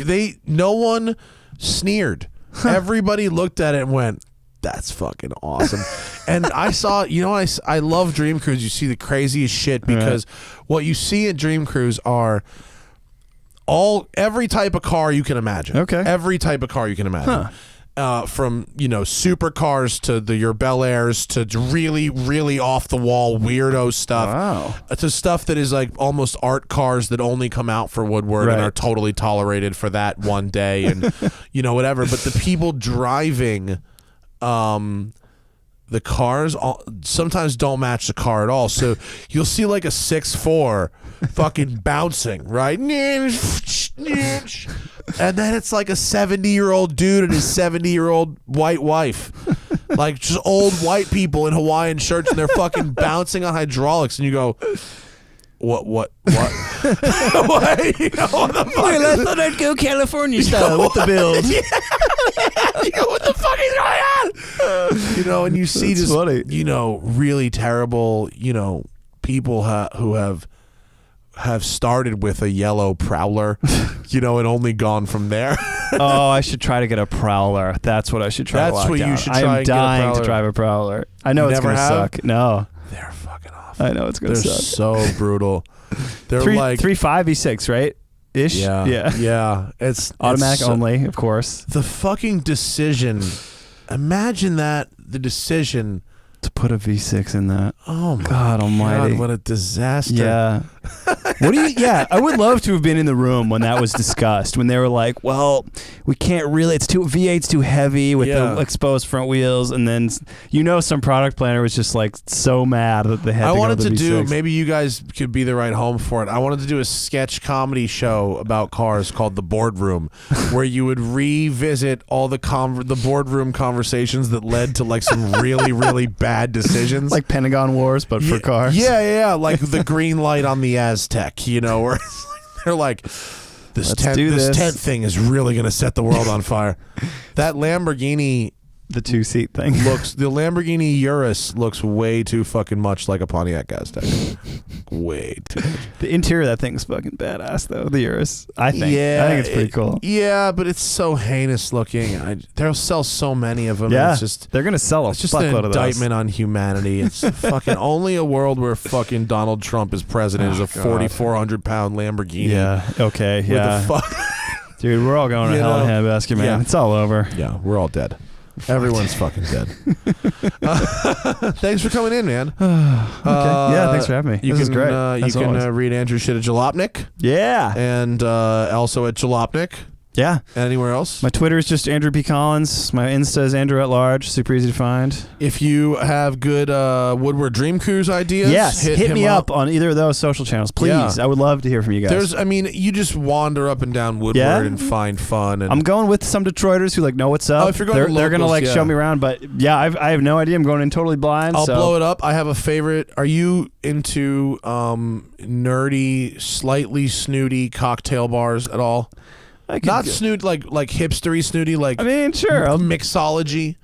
No one sneered. Everybody looked at it and went, "That's fucking awesome." And I saw, I love Dream Cruise. You see the craziest shit because what you see at Dream Cruise are every type of car you can imagine. Okay. Every type of car you can imagine. From supercars to your Bel Airs to really, really off the wall weirdo stuff. Wow. To stuff that is like almost art cars that only come out for Woodward and are totally tolerated for that one day and whatever. But the people driving the cars sometimes don't match the car at all. So you'll see like a 6'4" fucking bouncing, right? And then it's like a 70-year-old dude and his 70-year-old white wife. Like just old white people in Hawaiian shirts and they're fucking bouncing on hydraulics and you go, what? What the fuck? I thought I'd go California style with the build. You go, what the fuck is going on? And you see That's just, funny. really terrible, people who have started with a yellow Prowler, and only gone from there. Oh, I should try to get a Prowler. That's what I should try. That's to what lock you down. should try I'm and get a dying to Prowler. drive a Prowler. I know You it's never gonna have? suck. No, They're fucking awful. I know it's gonna They're suck. so brutal. They're 3.5 V6, right? Ish. Yeah. It's Automatic it's so- only, of course. The fucking decision. Imagine that the decision. To put a V6 in that. Oh my God Almighty! God, what a disaster. Yeah. What do you? Yeah, I would love to have been in the room when that was discussed. When they were like, "Well, we can't really. It's V8's too heavy with the exposed front wheels." And then some product planner was just like so mad that they had. I to wanted go to with the do. V6. Maybe you guys could be the right home for it. I wanted to do a sketch comedy show about cars called The Boardroom, where you would revisit all the boardroom conversations that led to like some really, really bad decisions, like Pentagon Wars, but for cars. Yeah, like the green light on the Aztec, where they're like, this tent thing is really going to set the world on fire. That Lamborghini, the 2-seat thing, the Lamborghini Urus looks way too fucking much like a Pontiac Aztec. Way too much. The interior of that thing's fucking badass, though. The Urus, I think. Yeah, I think it's pretty cool. Yeah, but it's so heinous looking. They'll sell so many of them. Yeah, it's just they're gonna sell a It's just an fuckload of those. indictment on humanity. It's fucking only a world where fucking Donald Trump is president is a 4,400-pound Lamborghini. Yeah. Okay. With Yeah. the fuck. Dude, we're all going to hell in a handbasket, man. Yeah. It's all over. Yeah, we're all dead. Everyone's fucking dead. Thanks for coming in, man. Yeah, thanks for having me. This is great. You As can always. read Andrew's shit at Jalopnik Yeah. and also at Jalopnik. Yeah. Anywhere else? My Twitter is just Andrew P. Collins. My Insta is Andrew at Large. Super easy to find. If you have good Woodward Dream Cruise ideas, Yes, hit him me up on either of those social channels, please. Yeah. I would love to hear from you guys. You just wander up and down Woodward Yeah? and find fun. And I'm going with some Detroiters who know what's up. Oh, if you're going to they're gonna locals, show me around, but yeah, I have no idea. I'm going in totally blind. I'll so. blow it up. I have a favorite. Are you into nerdy, slightly snooty cocktail bars at all? Not snooty, like hipstery snooty, like I mean, sure. mixology.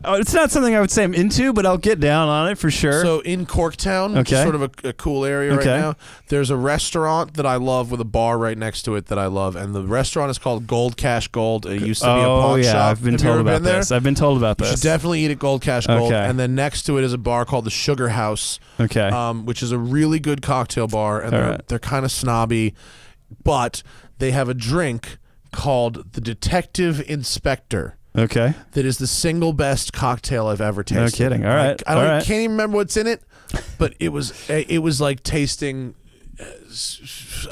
Oh, it's not something I would say I'm into, but I'll get down on it for sure. So in Corktown, which is sort of a cool area right now, there's a restaurant that I love with a bar right next to it that I love, and the restaurant is called Gold Cash Gold. It used to be a pawn shop. I've been told about this. I've been told about this. You should definitely eat at Gold Cash Gold. Okay. And then next to it is a bar called the Sugar House, which is a really good cocktail bar, and they're kind of snobby, but they have a drink called the Detective Inspector. Okay. That is the single best cocktail I've ever tasted. No kidding. All right. I can't even remember what's in it, but it was like tasting.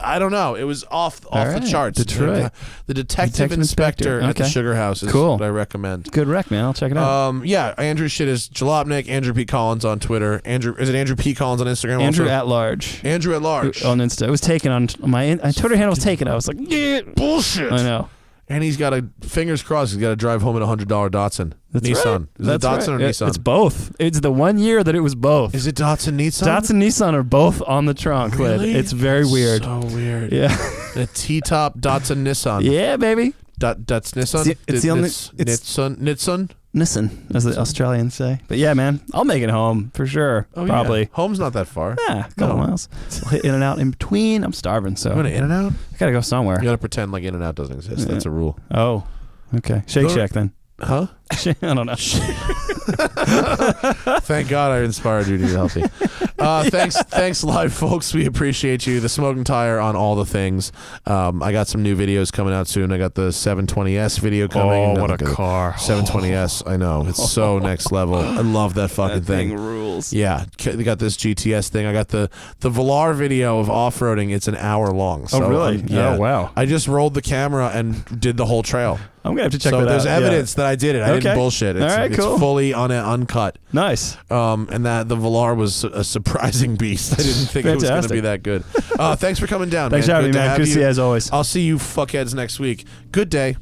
I don't know. It was off the charts. Detroit. The Detective Inspector at the Sugar House is cool. what I recommend. Good rec, man. I'll check it out. Yeah, Andrew's shit is Jalopnik, Andrew P. Collins on Twitter. Is it Andrew P. Collins on Instagram? Andrew also? at Large. Andrew at Large. On Insta. It was taken on my Twitter handle was taken. I was like, yeah, bullshit. I know. And he's got fingers crossed, he's got to drive home in a $100 Datsun. That's Nissan. Right. Is it Datsun or Nissan? It's both. It's the 1 year that it was both. Is it Datsun, Nissan? Datsun and Nissan are both on the trunk lid. Really? It's very weird. So weird. Yeah. A T-top Datsun Nissan. Yeah, baby. That's Nissan? It's the only... Nitsun? Nissen, as the Australians say. But yeah, man, I'll make it home for sure. Oh, Probably. Yeah. Home's not that far. Yeah, a couple miles. I'll hit In-N-Out in between. I'm starving, so. You want to In-N-Out? I gotta go somewhere. You gotta pretend like In-N-Out doesn't exist. That's a rule. Oh, okay. Shake Shack then. Huh? I don't know. Thank God I inspired you to be healthy. Thanks, live folks. We appreciate you. The Smoking Tire on all the things. I got some new videos coming out soon. I got the 720S video coming. Oh, what a car! 720S. I know, it's so next level. I love that fucking thing. Rules. Yeah, they got this GTS thing. I got the Velar video of off-roading. It's an hour long. So, oh really? Yeah. Oh wow. I just rolled the camera and did the whole trail. I'm gonna have to check so that out. there's evidence that I did it. I didn't bullshit. It's, All right, cool. It's fully uncut. Nice. And that the Velar was a surprising beast. I didn't think it was going to be that good. Thanks for coming down. Thanks for having me, man. Good to see you as always. I'll see you fuckheads next week. Good day.